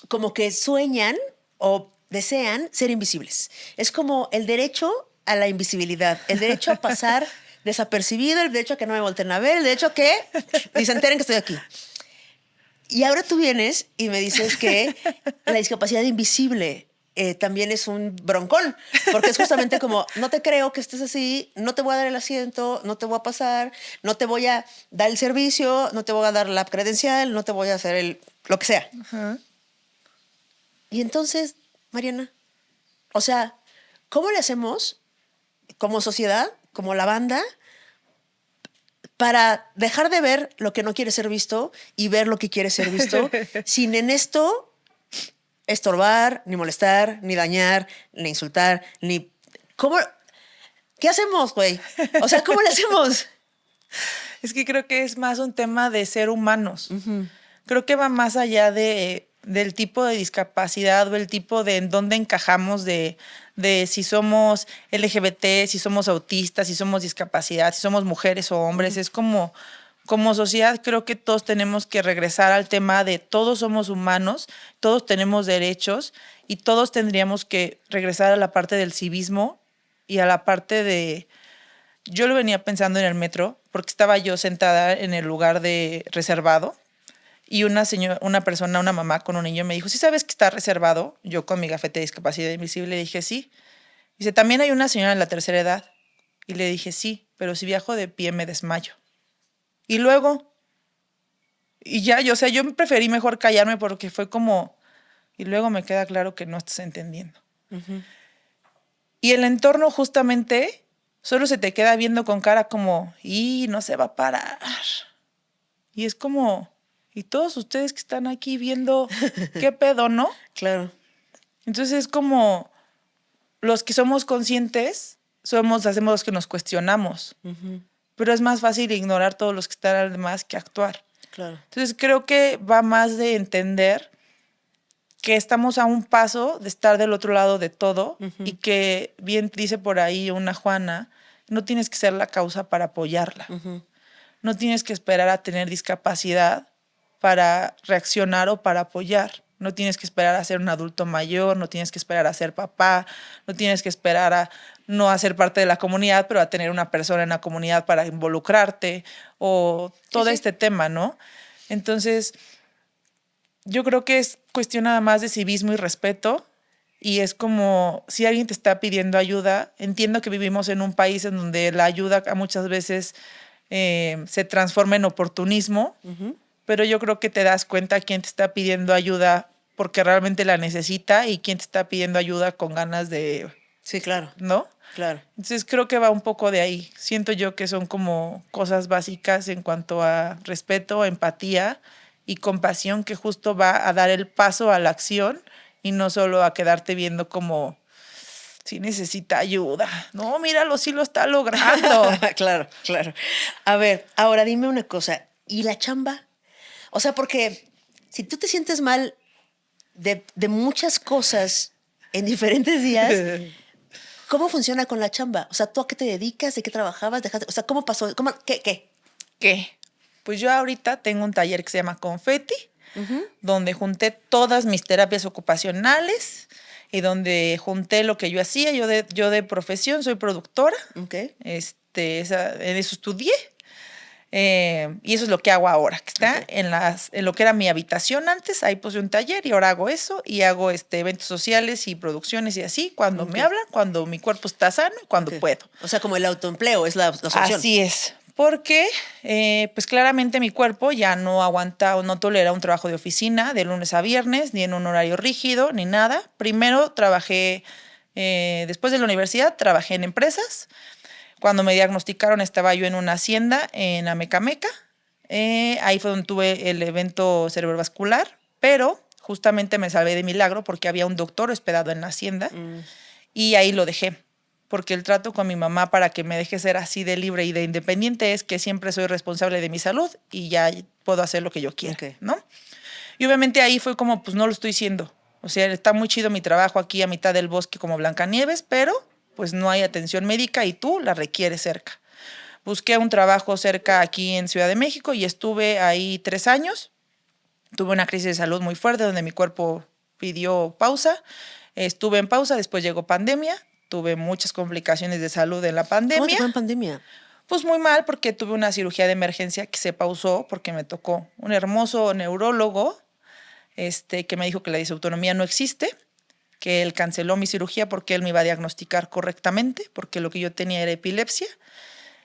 como que sueñan o desean ser invisibles. Es como el derecho a la invisibilidad, el derecho a pasar desapercibido, el derecho a que no me volteen a ver, el derecho a que ni se enteren que estoy aquí. Y ahora tú vienes y me dices que la discapacidad invisible también es un broncón, porque es justamente como, no te creo que estés así, no te voy a dar el asiento, no te voy a pasar, no te voy a dar el servicio, no te voy a dar la credencial, no te voy a hacer lo que sea. Ajá. Y entonces, Mariana, o sea, ¿cómo le hacemos como sociedad, como la banda, para dejar de ver lo que no quiere ser visto y ver lo que quiere ser visto, sin en esto estorbar, ni molestar, ni dañar, ni insultar, ni... ¿Cómo? ¿Qué hacemos, güey? O sea, ¿cómo le hacemos? Es que creo que es más un tema de ser humanos. Creo que va más allá del tipo de discapacidad o el tipo de en dónde encajamos de si somos LGBT, si somos autistas, si somos discapacidad, si somos mujeres o hombres. Es como sociedad creo que todos tenemos que regresar al tema de todos somos humanos, todos tenemos derechos y todos tendríamos que regresar a la parte del civismo y a la parte de... Yo lo venía pensando en el metro porque estaba yo sentada en el lugar de reservado y una persona, una mamá con un niño me dijo, ¿sí sabes que está reservado? Yo con mi gafete de discapacidad invisible le dije, sí. Dice, también hay una señora en la tercera edad. Y le dije, sí, pero si viajo de pie me desmayo. Y luego, y ya, yo preferí mejor callarme porque fue como, y luego me queda claro que no estás entendiendo. Y el entorno justamente solo se te queda viendo con cara como, y no se va a parar. Y es como, y todos ustedes que están aquí viendo, ¿qué pedo, no? Claro. Entonces es como, los que somos conscientes, hacemos los que nos cuestionamos. Pero es más fácil ignorar todos los que están además que actuar. Claro. Entonces creo que va más de entender que estamos a un paso de estar del otro lado de todo y que, bien dice por ahí una Juana, no tienes que ser la causa para apoyarla. No tienes que esperar a tener discapacidad para reaccionar o para apoyar. No tienes que esperar a ser un adulto mayor, no tienes que esperar a ser papá, no tienes que esperar a no a ser parte de la comunidad, pero a tener una persona en la comunidad para involucrarte o todo este tema, ¿no? Entonces, yo creo que es cuestión nada más de civismo y respeto y es como si alguien te está pidiendo ayuda, entiendo que vivimos en un país en donde la ayuda muchas veces se transforma en oportunismo, pero yo creo que te das cuenta quién te está pidiendo ayuda porque realmente la necesita y quién te está pidiendo ayuda con ganas de... Sí, claro. ¿No? Claro. Entonces creo que va un poco de ahí. Siento yo que son como cosas básicas en cuanto a respeto, empatía y compasión que justo va a dar el paso a la acción y no solo a quedarte viendo como si necesita ayuda. No, míralo, sí lo está logrando. Claro, claro. A ver, ahora dime una cosa. ¿Y la chamba? O sea, porque si tú te sientes mal de muchas cosas en diferentes días, ¿cómo funciona con la chamba? O sea, ¿tú a qué te dedicas? ¿De qué trabajabas? O sea, ¿cómo pasó? ¿Qué? ¿Qué? Pues yo ahorita tengo un taller que se llama Confetti, donde junté todas mis terapias ocupacionales y donde junté lo que yo hacía. Yo de profesión soy productora. Okay. En eso estudié. Y eso es lo que hago ahora, que está en lo que era mi habitación antes. Ahí puse un taller y ahora hago eso y hago eventos sociales y producciones y así cuando me hablan, cuando mi cuerpo está sano y cuando puedo. O sea, como el autoempleo es la solución. Así es. Porque, pues claramente mi cuerpo ya no aguanta o no tolera un trabajo de oficina de lunes a viernes, ni en un horario rígido, ni nada. Primero trabajé, después de la universidad, trabajé en empresas. Cuando me diagnosticaron estaba yo en una hacienda en Amecameca. Ahí fue donde tuve el evento cerebrovascular, pero justamente me salvé de milagro porque había un doctor hospedado en la hacienda y ahí lo dejé. Porque el trato con mi mamá para que me deje ser así de libre y de independiente es que siempre soy responsable de mi salud y ya puedo hacer lo que yo quiera, ¿no? Y obviamente ahí fue como, pues no lo estoy siendo. O sea, está muy chido mi trabajo aquí a mitad del bosque como Blancanieves, pero pues no hay atención médica y tú la requieres cerca. Busqué un trabajo cerca aquí en Ciudad de México y estuve ahí 3 años. Tuve una crisis de salud muy fuerte donde mi cuerpo pidió pausa. Estuve en pausa, después llegó pandemia. Tuve muchas complicaciones de salud en la pandemia. ¿Cómo te fue en pandemia? Pues muy mal porque tuve una cirugía de emergencia que se pausó porque me tocó un hermoso neurólogo que me dijo que la disautonomía no existe, que él canceló mi cirugía porque él me iba a diagnosticar correctamente, porque lo que yo tenía era epilepsia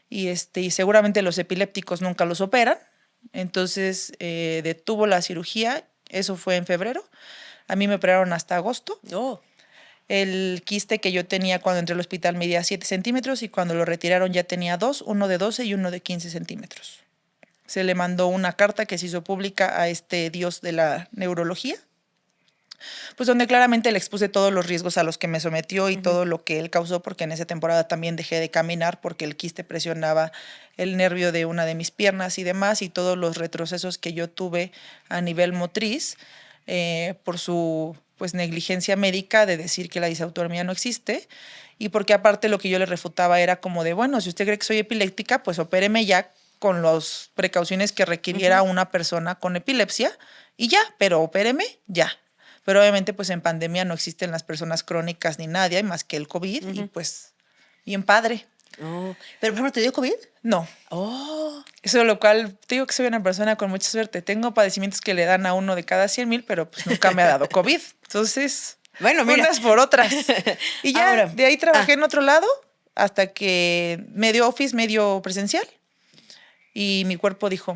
y seguramente los epilépticos nunca los operan. Entonces detuvo la cirugía, eso fue en febrero. A mí me operaron hasta agosto. Oh. El quiste que yo tenía cuando entré al hospital medía 7 centímetros y cuando lo retiraron ya tenía 2, uno de 12 y uno de 15 centímetros. Se le mandó una carta que se hizo pública a este dios de la neurología, pues donde claramente le expuse todos los riesgos a los que me sometió y todo lo que él causó, porque en esa temporada también dejé de caminar porque el quiste presionaba el nervio de una de mis piernas y demás, y todos los retrocesos que yo tuve a nivel motriz por su pues negligencia médica de decir que la disautonomía no existe, y porque aparte lo que yo le refutaba era como de, bueno, si usted cree que soy epiléptica, pues opéreme ya con las precauciones que requiriera una persona con epilepsia y ya, pero opéreme ya. Pero obviamente pues en pandemia no existen las personas crónicas ni nadie más que el COVID y pues bien padre. Oh. Pero, por ejemplo, ¿te dio COVID? No. Oh. Eso lo cual, te digo que soy una persona con mucha suerte. Tengo padecimientos que le dan a uno de cada 100,000, pero pues nunca me ha dado COVID. Entonces, bueno, mira. unas por otras. Y ya Ahora, de ahí trabajé en otro lado hasta que medio office, medio presencial. Y mi cuerpo dijo,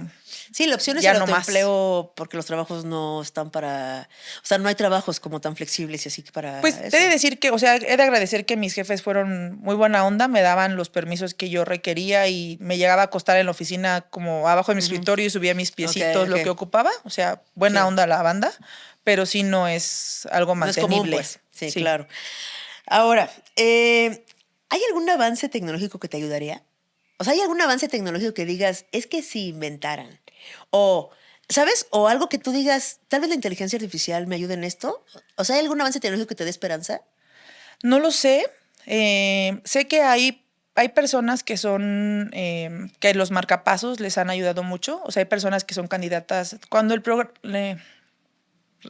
sí, la opción es ya el no más. autoempleo porque los trabajos no están para... O sea, no hay trabajos como tan flexibles y así que para pues eso. te he de decir que, o sea, he de agradecer que mis jefes fueron muy buena onda, me daban los permisos que yo requería y me llegaba a acostar en la oficina como abajo de mi escritorio y subía mis piecitos, lo que ocupaba. O sea, buena onda la banda, pero sí no es algo mantenible. No es común, pues. Sí, claro. Ahora, ¿hay algún avance tecnológico que te ayudaría? O sea, ¿hay algún avance tecnológico que digas, es que si inventaran? O, ¿sabes? O algo que tú digas, tal vez la inteligencia artificial me ayude en esto. O sea, ¿hay algún avance tecnológico que te dé esperanza? No lo sé. Sé que hay personas que son, que los marcapasos les han ayudado mucho. O sea, hay personas que son candidatas. Cuando el programa...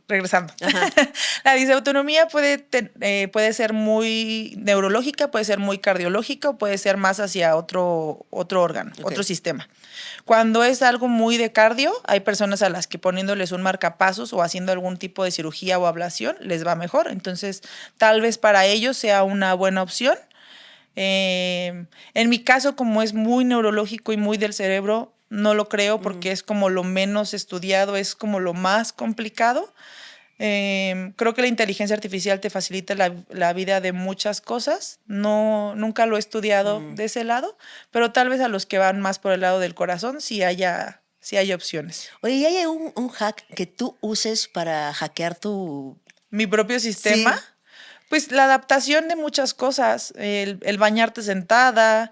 Regresando. La disautonomía puede ser muy neurológica, puede ser muy cardiológica o puede ser más hacia otro órgano, otro sistema. Cuando es algo muy de cardio, hay personas a las que poniéndoles un marcapasos o haciendo algún tipo de cirugía o ablación les va mejor. Entonces, tal vez para ellos sea una buena opción. En mi caso, como es muy neurológico y muy del cerebro, no lo creo porque es como lo menos estudiado, es como lo más complicado. Creo que la inteligencia artificial te facilita la vida de muchas cosas. Nunca lo he estudiado de ese lado, pero tal vez a los que van más por el lado del corazón sí haya opciones. Oye, ¿y hay un hack que tú uses para hackear mi propio sistema? Sí. Pues la adaptación de muchas cosas, el bañarte sentada,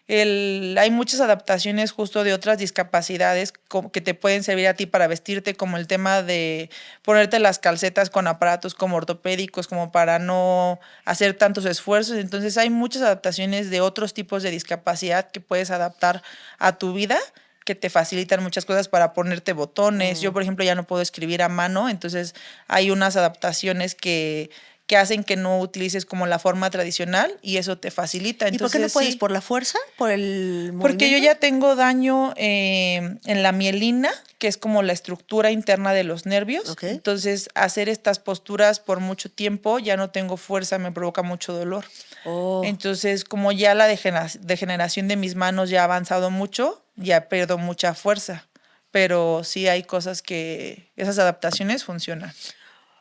hay muchas adaptaciones justo de otras discapacidades que te pueden servir a ti para vestirte, como el tema de ponerte las calcetas con aparatos como ortopédicos, como para no hacer tantos esfuerzos. Entonces hay muchas adaptaciones de otros tipos de discapacidad que puedes adaptar a tu vida, que te facilitan muchas cosas para ponerte botones. Yo, por ejemplo, ya no puedo escribir a mano, entonces hay unas adaptaciones que hacen que no utilices como la forma tradicional y eso te facilita. Entonces, ¿y por qué no puedes? Sí. ¿Por la fuerza? ¿Por el movimiento? Porque yo ya tengo daño en la mielina, que es como la estructura interna de los nervios. Okay. Entonces, hacer estas posturas por mucho tiempo, ya no tengo fuerza, me provoca mucho dolor. Oh. Entonces, como ya la degeneración de mis manos ya ha avanzado mucho, ya pierdo mucha fuerza. Pero sí hay cosas que esas adaptaciones funcionan.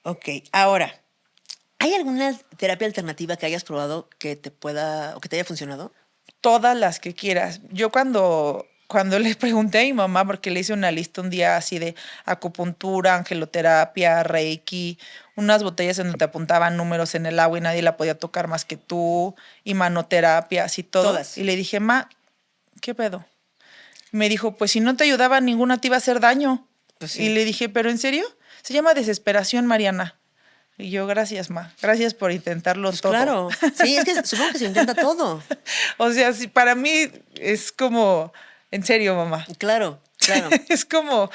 Ok, ahora, ¿hay alguna terapia alternativa que hayas probado que te pueda o que te haya funcionado? Todas las que quieras. Yo cuando le pregunté a mi mamá, porque le hice una lista un día así de acupuntura, angeloterapia, reiki, unas botellas en donde te apuntaban números en el agua y nadie la podía tocar más que tú, y manoterapia, así todo. Todas. Y le dije, ma, ¿qué pedo? Me dijo, pues si no te ayudaba ninguna te iba a hacer daño. Pues sí. Y le dije, ¿pero en serio? Se llama desesperación, Mariana. Y yo, gracias, ma. Gracias por intentarlo pues todo. Claro. Sí, es que supongo que se intenta todo. O sea, sí, para mí es como, en serio, mamá. Claro, claro. Es como,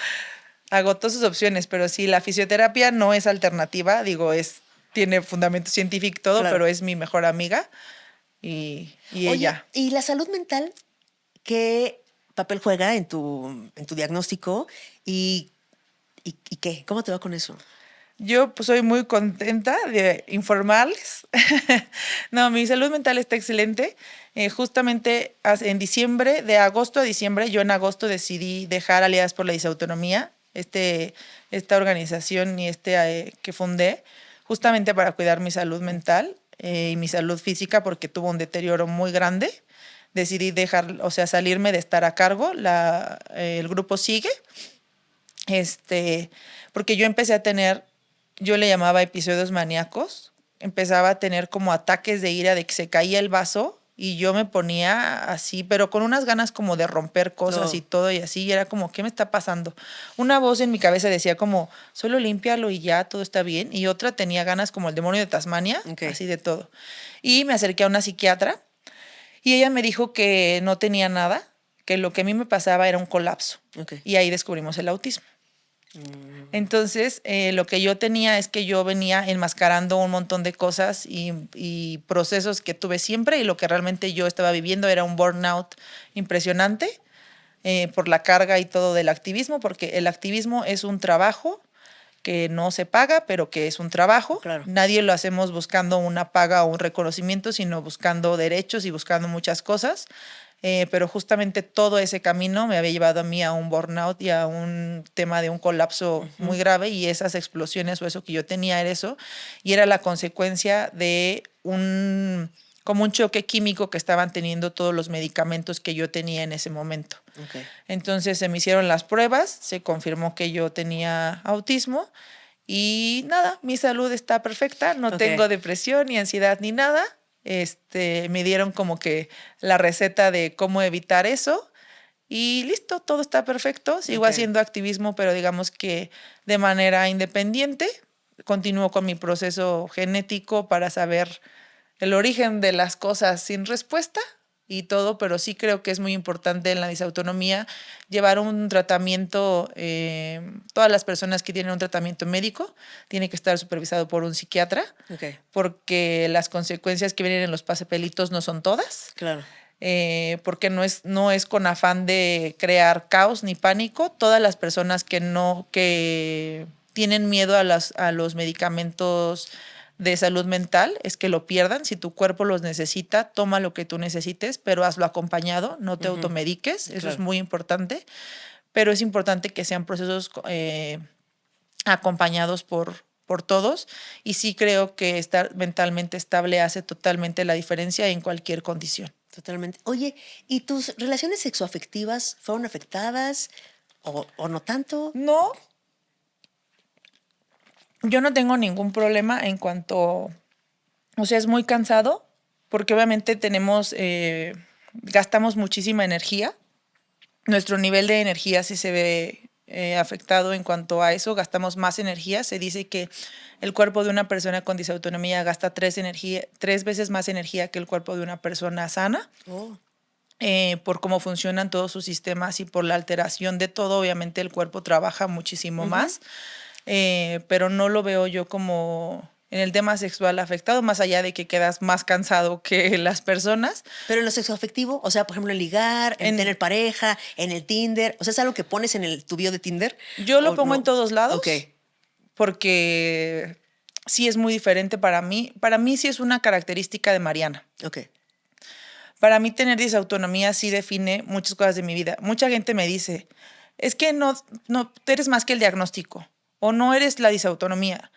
agotó sus opciones, pero sí, la fisioterapia no es alternativa. Digo, tiene fundamento científico y todo, pero es mi mejor amiga y Oye, ella. ¿y la salud mental qué papel juega en tu diagnóstico? ¿Y qué? ¿Cómo te va con eso? Yo pues soy muy contenta de informarles. No, mi salud mental está excelente. Justamente en diciembre, de agosto a diciembre, yo en agosto decidí dejar Aliadas por la Disautonomía, esta organización que fundé, justamente para cuidar mi salud mental y mi salud física porque tuvo un deterioro muy grande. Decidí dejar, o sea, salirme de estar a cargo. El grupo sigue, porque yo empecé a tener, yo le llamaba episodios maníacos, empezaba a tener como ataques de ira de que se caía el vaso y yo me ponía así, pero con unas ganas como de romper cosas y todo y así, y era como, ¿qué me está pasando? Una voz en mi cabeza decía como, solo límpialo y ya, todo está bien, y otra tenía ganas como el demonio de Tasmania, así de todo. Y me acerqué a una psiquiatra y ella me dijo que no tenía nada, que lo que a mí me pasaba era un colapso. Y ahí descubrimos el autismo. Entonces, lo que yo tenía es que yo venía enmascarando un montón de cosas y procesos que tuve siempre, y lo que realmente yo estaba viviendo era un burnout impresionante por la carga y todo del activismo, porque el activismo es un trabajo que no se paga, pero que es un trabajo. Claro. Nadie lo hacemos buscando una paga o un reconocimiento, sino buscando derechos y buscando muchas cosas. Pero justamente todo ese camino me había llevado a mí a un burnout y a un tema de un colapso muy grave, y esas explosiones o eso que yo tenía era eso, y era la consecuencia de como un choque químico que estaban teniendo todos los medicamentos que yo tenía en ese momento. Entonces se me hicieron las pruebas, se confirmó que yo tenía autismo y nada, mi salud está perfecta, no tengo depresión ni ansiedad ni nada. Me dieron como que la receta de cómo evitar eso y listo, todo está perfecto. Sigo haciendo activismo, pero digamos que de manera independiente. Continúo con mi proceso genético para saber el origen de las cosas sin respuesta y todo, pero sí creo que es muy importante en la disautonomía llevar un tratamiento. Todas las personas que tienen un tratamiento médico tienen que estar supervisado por un psiquiatra, porque las consecuencias que vienen en los pasapelitos no son todas. Claro. Porque no es con afán de crear caos ni pánico. Todas las personas que tienen miedo a los medicamentos de salud mental es que lo pierdan. Si tu cuerpo los necesita, toma lo que tú necesites, pero hazlo acompañado, no te automediques, eso es muy importante, pero es importante que sean procesos acompañados por todos, y sí creo que estar mentalmente estable hace totalmente la diferencia en cualquier condición. Totalmente. Oye, ¿y tus relaciones sexoafectivas fueron afectadas o no tanto? No, yo no tengo ningún problema en cuanto, o sea, es muy cansado porque obviamente gastamos muchísima energía. Nuestro nivel de energía sí se ve afectado en cuanto a eso, gastamos más energía. Se dice que el cuerpo de una persona con disautonomía gasta 3 veces más energía que el cuerpo de una persona sana. Por cómo funcionan todos sus sistemas y por la alteración de todo, obviamente el cuerpo trabaja muchísimo más. Pero no lo veo yo como en el tema sexual afectado, más allá de que quedas más cansado que las personas. Pero en lo sexoafectivo, o sea, por ejemplo, en ligar, en tener pareja, en el Tinder, o sea, ¿es algo que pones en tu bio de Tinder? Yo lo pongo en todos lados, porque sí es muy diferente para mí. Para mí sí es una característica de Mariana. Para mí tener disautonomía sí define muchas cosas de mi vida. Mucha gente me dice, es que no eres más que el diagnóstico, o no eres la disautonomía.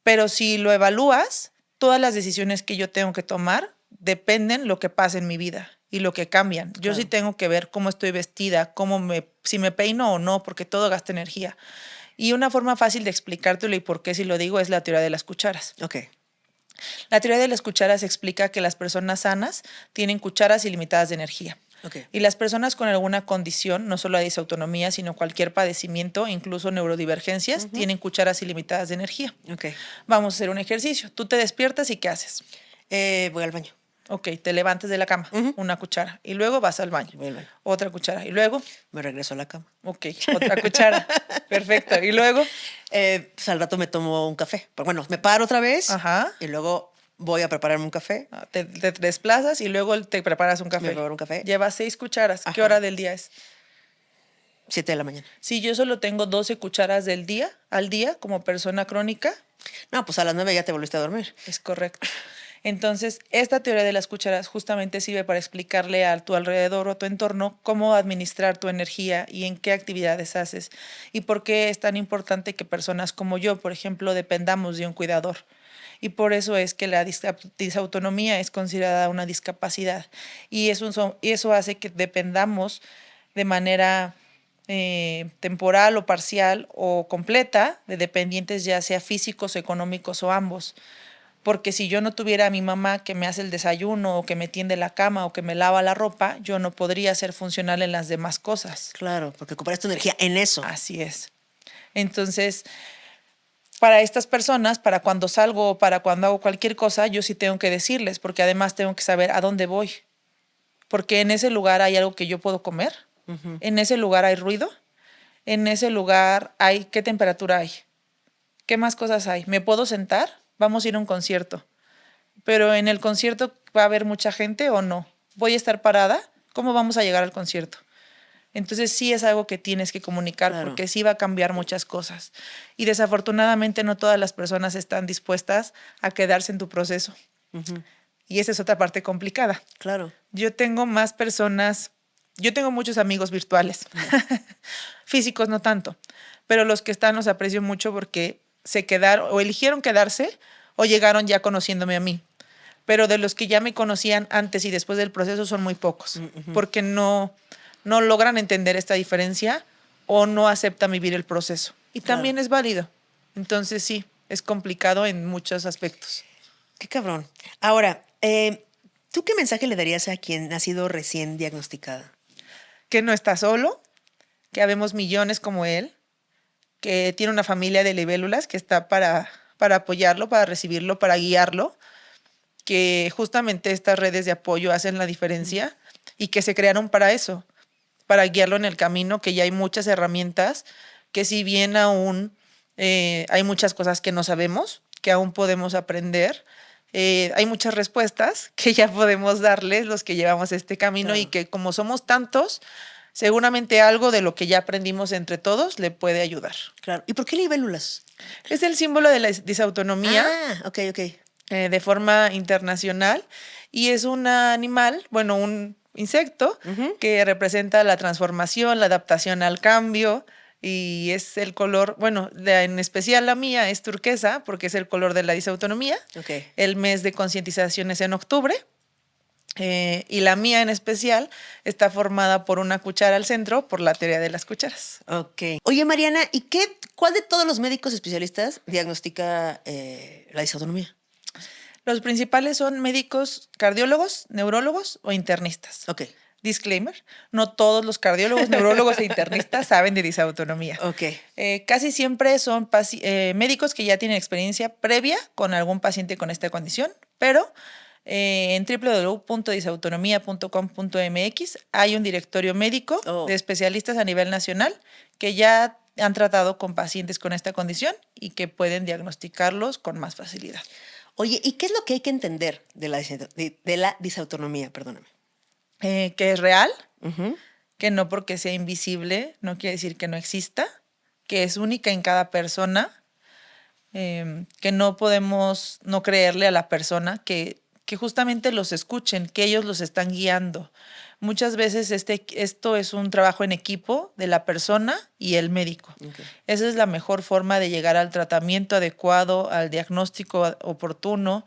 Pero si lo evalúas, todas las decisiones que yo tengo que tomar dependen lo que pasa en mi vida y lo que cambian. Yo sí tengo que ver cómo estoy vestida, si me peino o no, porque todo gasta energía. Y una forma fácil de explicártelo y por qué si lo digo es la teoría de las cucharas. La teoría de las cucharas explica que las personas sanas tienen cucharas ilimitadas de energía. Y las personas con alguna condición, no solo la disautonomía, sino cualquier padecimiento, incluso neurodivergencias, tienen cucharas ilimitadas de energía. Vamos a hacer un ejercicio. Tú te despiertas y ¿qué haces? Voy al baño. Te levantas de la cama, una cuchara. Y luego vas al baño. Voy al baño. Otra cuchara. Y luego me regreso a la cama. Otra cuchara. Perfecto. Y luego pues al rato me tomo un café. Pero bueno, me paro otra vez. Y luego voy a prepararme un café. Te desplazas y luego te preparas un café. Me preparo un café. Llevas 6 cucharas. ¿Qué hora del día es? 7 de la mañana. Si yo solo tengo 12 cucharas al día como persona crónica, No, pues a las 9 ya te volviste a dormir. es correcto. Entonces, esta teoría de las cucharas justamente sirve para explicarle a tu alrededor o a tu entorno cómo administrar tu energía y en qué actividades haces y por qué es tan importante que personas como yo, por ejemplo, dependamos de un cuidador. Y por eso es que la disautonomía es considerada una discapacidad. Y eso hace que dependamos de manera temporal o parcial o completa de dependientes, ya sea físicos, económicos o ambos. Porque si yo no tuviera a mi mamá que me hace el desayuno o que me tiende la cama o que me lava la ropa, yo no podría ser funcional en las demás cosas. Claro, porque ocuparías tu energía en eso. Así es. Entonces, para estas personas, para cuando salgo o para cuando hago cualquier cosa, yo sí tengo que decirles, porque además tengo que saber a dónde voy. Porque en ese lugar hay algo que yo puedo comer, en ese lugar hay ruido, en ese lugar hay, ¿qué temperatura hay? ¿Qué más cosas hay? ¿Me puedo sentar? Vamos a ir a un concierto. Pero en el concierto va a haber mucha gente o no. ¿Voy a estar parada? ¿Cómo vamos a llegar al concierto? Entonces sí es algo que tienes que comunicar, Claro. porque sí va a cambiar muchas cosas. Y desafortunadamente no todas las personas están dispuestas a quedarse en tu proceso. Y esa es otra parte complicada. Claro. Yo tengo muchos amigos virtuales, físicos no tanto, pero los que están los aprecio mucho porque se quedaron o eligieron quedarse o llegaron ya conociéndome a mí. Pero de los que ya me conocían antes y después del proceso son muy pocos, porque no logran entender esta diferencia o no aceptan vivir el proceso. Y también es válido. Entonces sí, es complicado en muchos aspectos. Qué cabrón. Ahora, ¿tú qué mensaje le darías a quien ha sido recién diagnosticada? Que no está solo, que habemos millones como él, que tiene una familia de libélulas que está para apoyarlo, para recibirlo, para guiarlo, que justamente estas redes de apoyo hacen la diferencia y que se crearon para eso, para guiarlo en el camino, que ya hay muchas herramientas, que si bien aún hay muchas cosas que no sabemos, que aún podemos aprender, hay muchas respuestas que ya podemos darles los que llevamos este camino. Claro. Y que como somos tantos, seguramente algo de lo que ya aprendimos entre todos le puede ayudar. Claro. ¿Y por qué libélulas? Es el símbolo de la disautonomía. Ah, ok. De forma internacional. Y es un animal, bueno, un insecto que representa la transformación, la adaptación al cambio. Y es el color, bueno, en especial la mía es turquesa porque es el color de la disautonomía. Okay. El mes de concientización es en octubre. Y la mía en especial está formada por una cuchara al centro por la teoría de las cucharas. Ok. Oye, Mariana, ¿y cuál de todos los médicos especialistas diagnostica la disautonomía? Los principales son médicos, cardiólogos, neurólogos o internistas. Ok. Disclaimer, no todos los cardiólogos, neurólogos e internistas saben de disautonomía. Ok. Casi siempre son médicos que ya tienen experiencia previa con algún paciente con esta condición, pero en www.disautonomia.com.mx hay un directorio médico de especialistas a nivel nacional que ya han tratado con pacientes con esta condición y que pueden diagnosticarlos con más facilidad. Oye, ¿y qué es lo que hay que entender de la disautonomía? Perdóname. Que es real, que no porque sea invisible no quiere decir que no exista, que es única en cada persona, que no podemos no creerle a la persona, que justamente los escuchen, que ellos los están guiando. Muchas veces esto es un trabajo en equipo de la persona y el médico. Okay. Esa es la mejor forma de llegar al tratamiento adecuado, al diagnóstico oportuno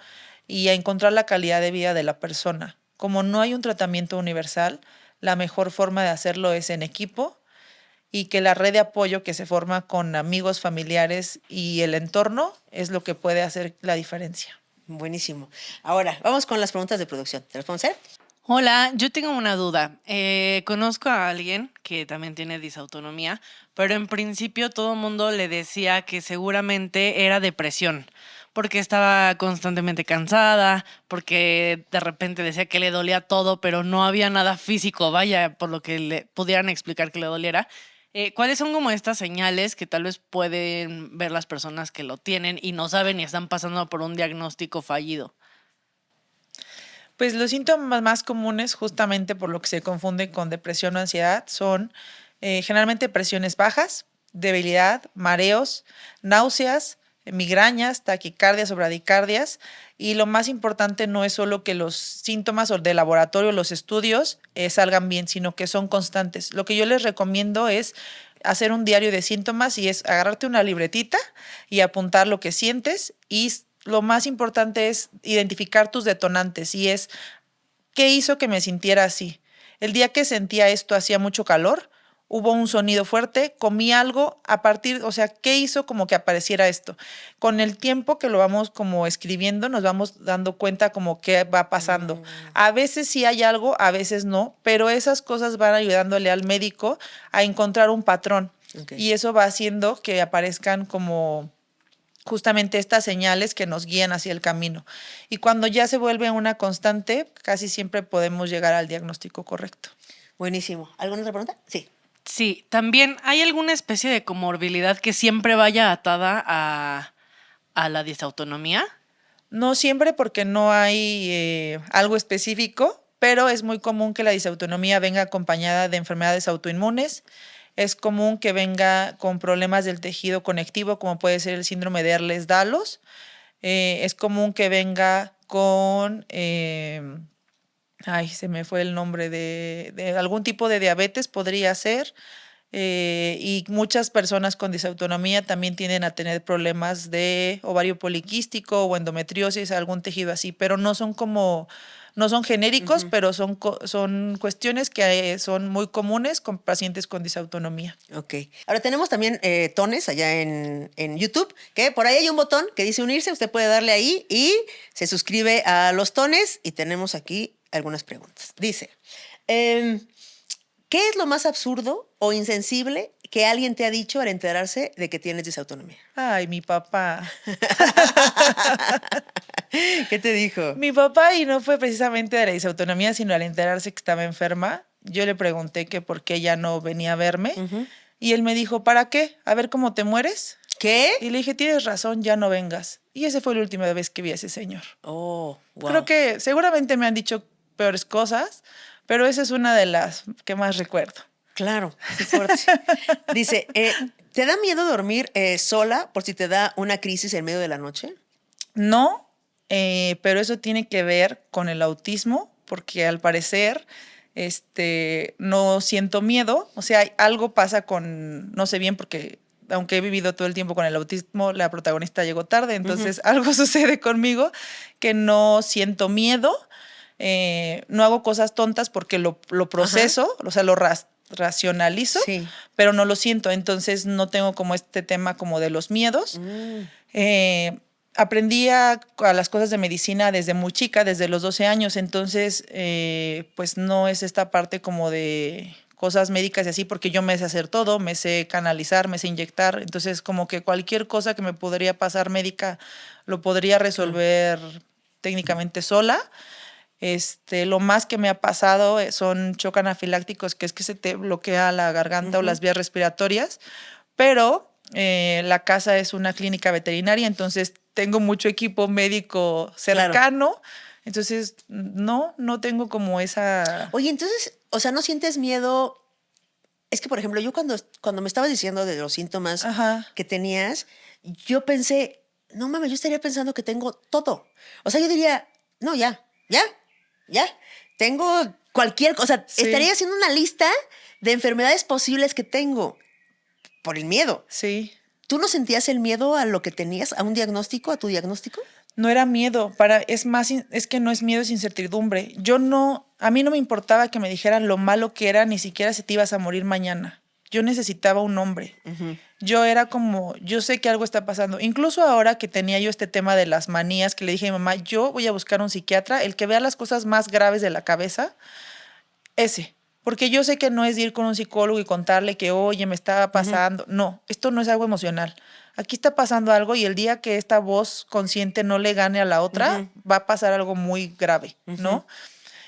y a encontrar la calidad de vida de la persona. Como no hay un tratamiento universal, la mejor forma de hacerlo es en equipo y que la red de apoyo que se forma con amigos, familiares y el entorno es lo que puede hacer la diferencia. Buenísimo. Ahora, vamos con las preguntas de producción. ¿Te las podemos hacer? Hola, yo tengo una duda. Conozco a alguien que también tiene disautonomía, pero en principio todo el mundo le decía que seguramente era depresión, porque estaba constantemente cansada, porque de repente decía que le dolía todo, pero no había nada físico, vaya, por lo que le pudieran explicar que le doliera. ¿Cuáles son como estas señales que tal vez pueden ver las personas que lo tienen y no saben y están pasando por un diagnóstico fallido? Pues los síntomas más comunes, justamente por lo que se confunde con depresión o ansiedad, son generalmente presiones bajas, debilidad, mareos, náuseas, migrañas, taquicardias o bradicardias. Y lo más importante no es solo que los síntomas o de laboratorio, los estudios salgan bien, sino que son constantes. Lo que yo les recomiendo es hacer un diario de síntomas y es agarrarte una libretita y apuntar lo que sientes. Y lo más importante es identificar tus detonantes y es qué hizo que me sintiera así. El día que sentía esto hacía mucho calor, hubo un sonido fuerte, comí algo a partir, o sea, ¿qué hizo como que apareciera esto? Con el tiempo que lo vamos como escribiendo, nos vamos dando cuenta como qué va pasando. A veces sí hay algo, a veces no, pero esas cosas van ayudándole al médico a encontrar un patrón. Ok. Y eso va haciendo que aparezcan como justamente estas señales que nos guían hacia el camino. Y cuando ya se vuelve una constante, casi siempre podemos llegar al diagnóstico correcto. Buenísimo. ¿Alguna otra pregunta? Sí. Sí, también hay alguna especie de comorbilidad que siempre vaya atada a la disautonomía. No siempre porque no hay algo específico, pero es muy común que la disautonomía venga acompañada de enfermedades autoinmunes. Es común que venga con problemas del tejido conectivo, como puede ser el síndrome de Ehlers-Danlos. Es común que venga con, se me fue el nombre, de algún tipo de diabetes, podría ser. Y muchas personas con disautonomía también tienden a tener problemas de ovario poliquístico o endometriosis, algún tejido así, pero no son genéricos, pero son cuestiones que son muy comunes con pacientes con disautonomía. Ok. Ahora tenemos también tones allá en YouTube, que por ahí hay un botón que dice unirse. Usted puede darle ahí y se suscribe a los tones. Y tenemos aquí algunas preguntas. Dice, ¿qué es lo más absurdo o insensible que alguien te ha dicho al enterarse de que tienes disautonomía? Ay, mi papá. ¿Qué te dijo? Mi papá, y no fue precisamente de la disautonomía, sino al enterarse que estaba enferma, yo le pregunté que por qué ella no venía a verme. Y él me dijo, ¿para qué? ¿A ver cómo te mueres? ¿Qué? Y le dije, tienes razón, ya no vengas. Y esa fue la última vez que vi a ese señor. Oh, wow. Creo que seguramente me han dicho peores cosas, pero esa es una de las que más recuerdo. Claro, qué fuerte. Dice, ¿te da miedo dormir sola por si te da una crisis en medio de la noche? No, pero eso tiene que ver con el autismo, porque al parecer no siento miedo. O sea, algo pasa con, no sé bien, porque aunque he vivido todo el tiempo con el autismo, la protagonista llegó tarde, entonces algo sucede conmigo que no siento miedo. No hago cosas tontas porque lo proceso, o sea, lo racionalizo, Sí. pero no lo siento. Entonces no tengo como este tema como de los miedos. Aprendí a las cosas de medicina desde muy chica, desde los 12 años. Entonces, pues no es esta parte como de cosas médicas y así, porque yo me sé hacer todo, me sé canalizar, me sé inyectar. Entonces, como que cualquier cosa que me podría pasar médica lo podría resolver técnicamente sola. Lo más que me ha pasado son shock anafilácticos, que es que se te bloquea la garganta o las vías respiratorias, pero la casa es una clínica veterinaria, entonces tengo mucho equipo médico cercano, claro. Entonces no tengo como esa... Oye, entonces, o sea, ¿no sientes miedo? Es que, por ejemplo, yo cuando me estabas diciendo de los síntomas que tenías, yo pensé, no mames, yo estaría pensando que tengo todo. O sea, yo diría, no, ya, tengo cualquier cosa. Sí. Estaría haciendo una lista de enfermedades posibles que tengo por el miedo. Sí. ¿Tú no sentías el miedo a lo que tenías, a un diagnóstico, a tu diagnóstico? No era miedo, es que no es miedo, es incertidumbre. A mí no me importaba que me dijeran lo malo que era, ni siquiera si te ibas a morir mañana. Yo necesitaba un nombre. Yo era como, yo sé que algo está pasando. Incluso ahora que tenía yo este tema de las manías, que le dije a mi mamá, yo voy a buscar un psiquiatra, el que vea las cosas más graves de la cabeza, ese. Porque yo sé que no es ir con un psicólogo y contarle que, oye, me estaba pasando. No, esto no es algo emocional. Aquí está pasando algo y el día que esta voz consciente no le gane a la otra, va a pasar algo muy grave, ¿no?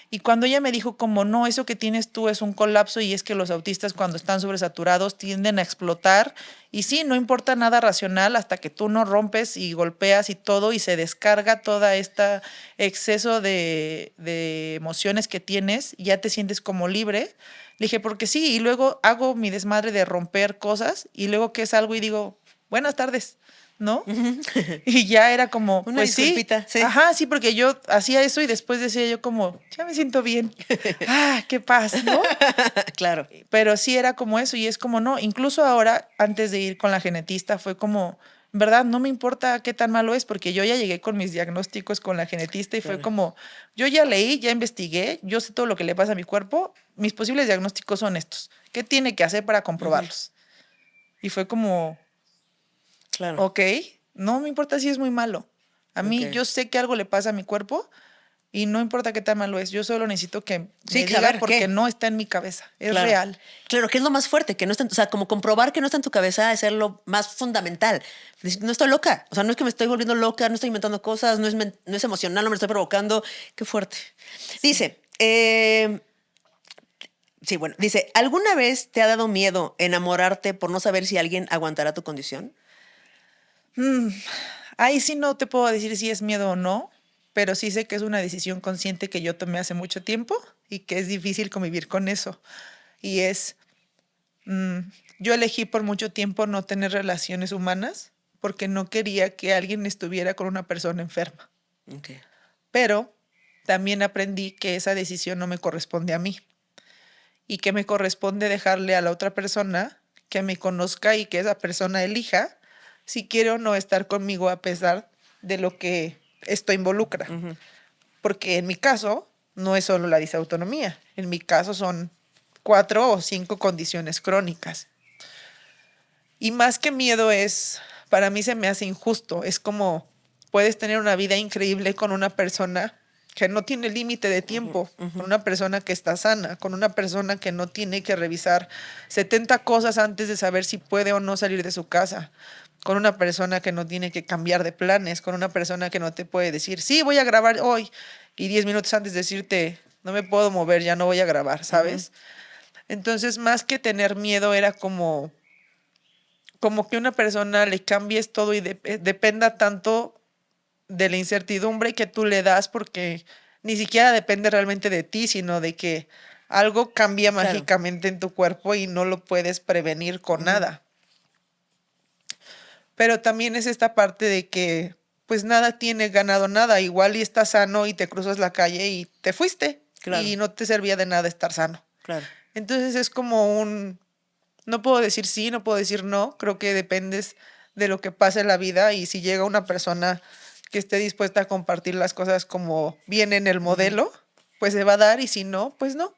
Y cuando ella me dijo como, no, eso que tienes tú es un colapso y es que los autistas cuando están sobresaturados tienden a explotar. Y sí, no importa nada racional hasta que tú no rompes y golpeas y todo y se descarga toda esta exceso de emociones que tienes y ya te sientes como libre. Le dije, porque sí, y luego hago mi desmadre de romper cosas y luego que salgo y digo, buenas tardes, ¿no? Y ya era como, Una pues sí. disculpita, sí. Ajá, sí, porque yo hacía eso y después decía yo como, ya me siento bien. Ah, qué paz, ¿no? Claro. Pero sí era como eso y es como, no, incluso ahora, antes de ir con la genetista, fue como, en verdad, no me importa qué tan malo es, porque yo ya llegué con mis diagnósticos con la genetista y fue Claro. como, yo ya leí, ya investigué, yo sé todo lo que le pasa a mi cuerpo, mis posibles diagnósticos son estos. ¿Qué tiene que hacer para comprobarlos? Y fue como, Claro. ok, no me importa si es muy malo. A mí, Ok. yo sé que algo le pasa a mi cuerpo y no importa qué tan malo es. Yo solo necesito que Sí, me saber diga porque qué. no está en mi cabeza. Es Claro. real. Claro, que es lo más fuerte, que no está, o sea, como comprobar que no está en tu cabeza es ser lo más fundamental. Decir, no estoy loca, o sea, no es que me estoy volviendo loca, no estoy inventando cosas, no es emocional, no me lo estoy provocando. Qué fuerte. Dice, sí, bueno, dice, ¿alguna vez te ha dado miedo enamorarte por no saber si alguien aguantará tu condición? Ahí sí no te puedo decir si es miedo o no, pero sí sé que es una decisión consciente que yo tomé hace mucho tiempo y que es difícil convivir con eso. Y es, mm, yo elegí por mucho tiempo no tener relaciones humanas porque no quería que alguien estuviera con una persona enferma. Ok. Pero también aprendí que esa decisión no me corresponde a mí y que me corresponde dejarle a la otra persona que me conozca y que esa persona elija si quiere o no estar conmigo a pesar de lo que esto involucra. Porque en mi caso no es solo la disautonomía, en mi caso son 4 o 5 condiciones crónicas. Y más que miedo es, para mí se me hace injusto, es como puedes tener una vida increíble con una persona que no tiene límite de tiempo, con una persona que está sana, con una persona que no tiene que revisar 70 cosas antes de saber si puede o no salir de su casa, con una persona que no tiene que cambiar de planes, con una persona que no te puede decir, sí, voy a grabar hoy, y 10 minutos antes decirte, no me puedo mover, ya no voy a grabar, ¿sabes? Entonces, más que tener miedo, era como que una persona le cambies todo y dependa tanto de la incertidumbre que tú le das porque ni siquiera depende realmente de ti, sino de que algo cambia Claro. mágicamente en tu cuerpo y no lo puedes prevenir con nada. Pero también es esta parte de que pues nada tiene ganado nada, igual y estás sano y te cruzas la calle y te fuiste Claro. y no te servía de nada estar sano. Claro. Entonces es como no puedo decir sí, no puedo decir no, creo que dependes de lo que pase en la vida y si llega una persona que esté dispuesta a compartir las cosas como viene en el modelo, pues se va a dar y si no, pues no.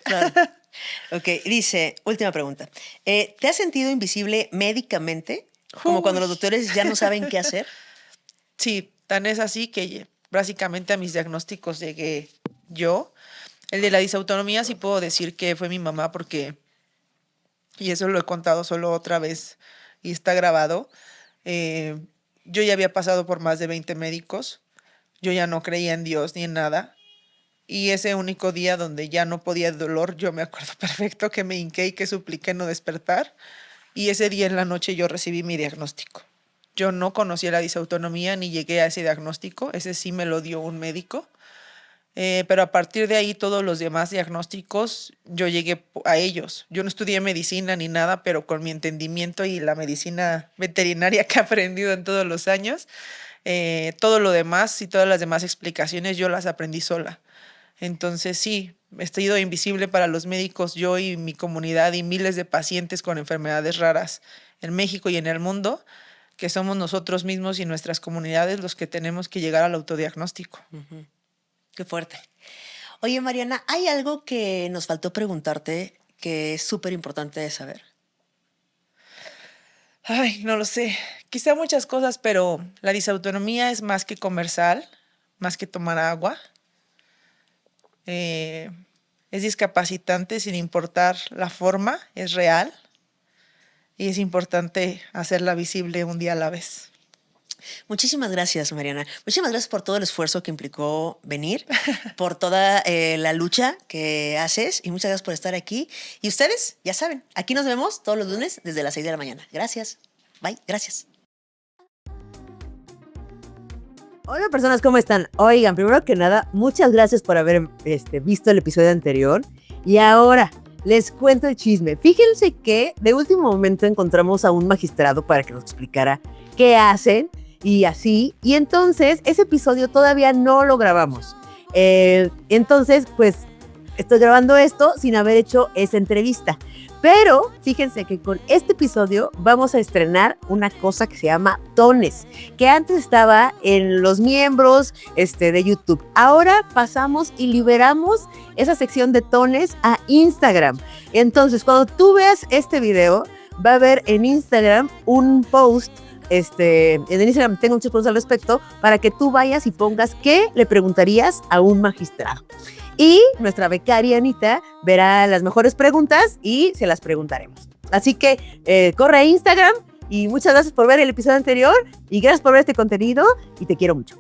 Claro. Ok, dice, última pregunta. ¿Te has sentido invisible médicamente? Como cuando los doctores ya no saben qué hacer. Sí, tan es así que básicamente a mis diagnósticos llegué yo. El de la disautonomía sí puedo decir que fue mi mamá porque, y eso lo he contado solo otra vez y está grabado, yo ya había pasado por más de 20 médicos, yo ya no creía en Dios ni en nada. Y ese único día donde ya no podía de dolor, yo me acuerdo perfecto que me hinqué y que supliqué no despertar. Y ese día en la noche yo recibí mi diagnóstico. Yo no conocía la disautonomía ni llegué a ese diagnóstico. Ese sí me lo dio un médico. Pero a partir de ahí todos los demás diagnósticos yo llegué a ellos. Yo no estudié medicina ni nada, pero con mi entendimiento y la medicina veterinaria que he aprendido en todos los años, todo lo demás y todas las demás explicaciones yo las aprendí sola. Entonces sí, he sido invisible para los médicos, yo y mi comunidad y miles de pacientes con enfermedades raras en México y en el mundo, que somos nosotros mismos y nuestras comunidades los que tenemos que llegar al autodiagnóstico. Qué fuerte. Oye, Mariana, ¿hay algo que nos faltó preguntarte que es súper importante de saber? Ay, no lo sé. Quizá muchas cosas, pero la disautonomía es más que comer sal, más que tomar agua. Es discapacitante sin importar la forma, es real y es importante hacerla visible un día a la vez. Muchísimas gracias, Mariana. Muchísimas gracias por todo el esfuerzo que implicó venir, por toda la lucha que haces y muchas gracias por estar aquí. Y ustedes, ya saben, aquí nos vemos todos los lunes desde las 6 de la mañana. Gracias. Bye. Gracias. Hola personas, ¿cómo están? Oigan, primero que nada, muchas gracias por haber visto el episodio anterior. Y ahora les cuento el chisme. Fíjense que de último momento encontramos a un magistrado para que nos explicara qué hacen y así. Y entonces ese episodio todavía no lo grabamos. Entonces, pues estoy grabando esto sin haber hecho esa entrevista. Pero fíjense que con este episodio vamos a estrenar una cosa que se llama Tones, que antes estaba en los miembros de YouTube. Ahora pasamos y liberamos esa sección de Tones a Instagram. Entonces, cuando tú veas este video, va a haber en Instagram un post. En Instagram tengo muchos posts al respecto para que tú vayas y pongas qué le preguntarías a un magistrado. Y nuestra becaria Anita verá las mejores preguntas y se las preguntaremos. Así que corre a Instagram y muchas gracias por ver el episodio anterior y gracias por ver este contenido y te quiero mucho.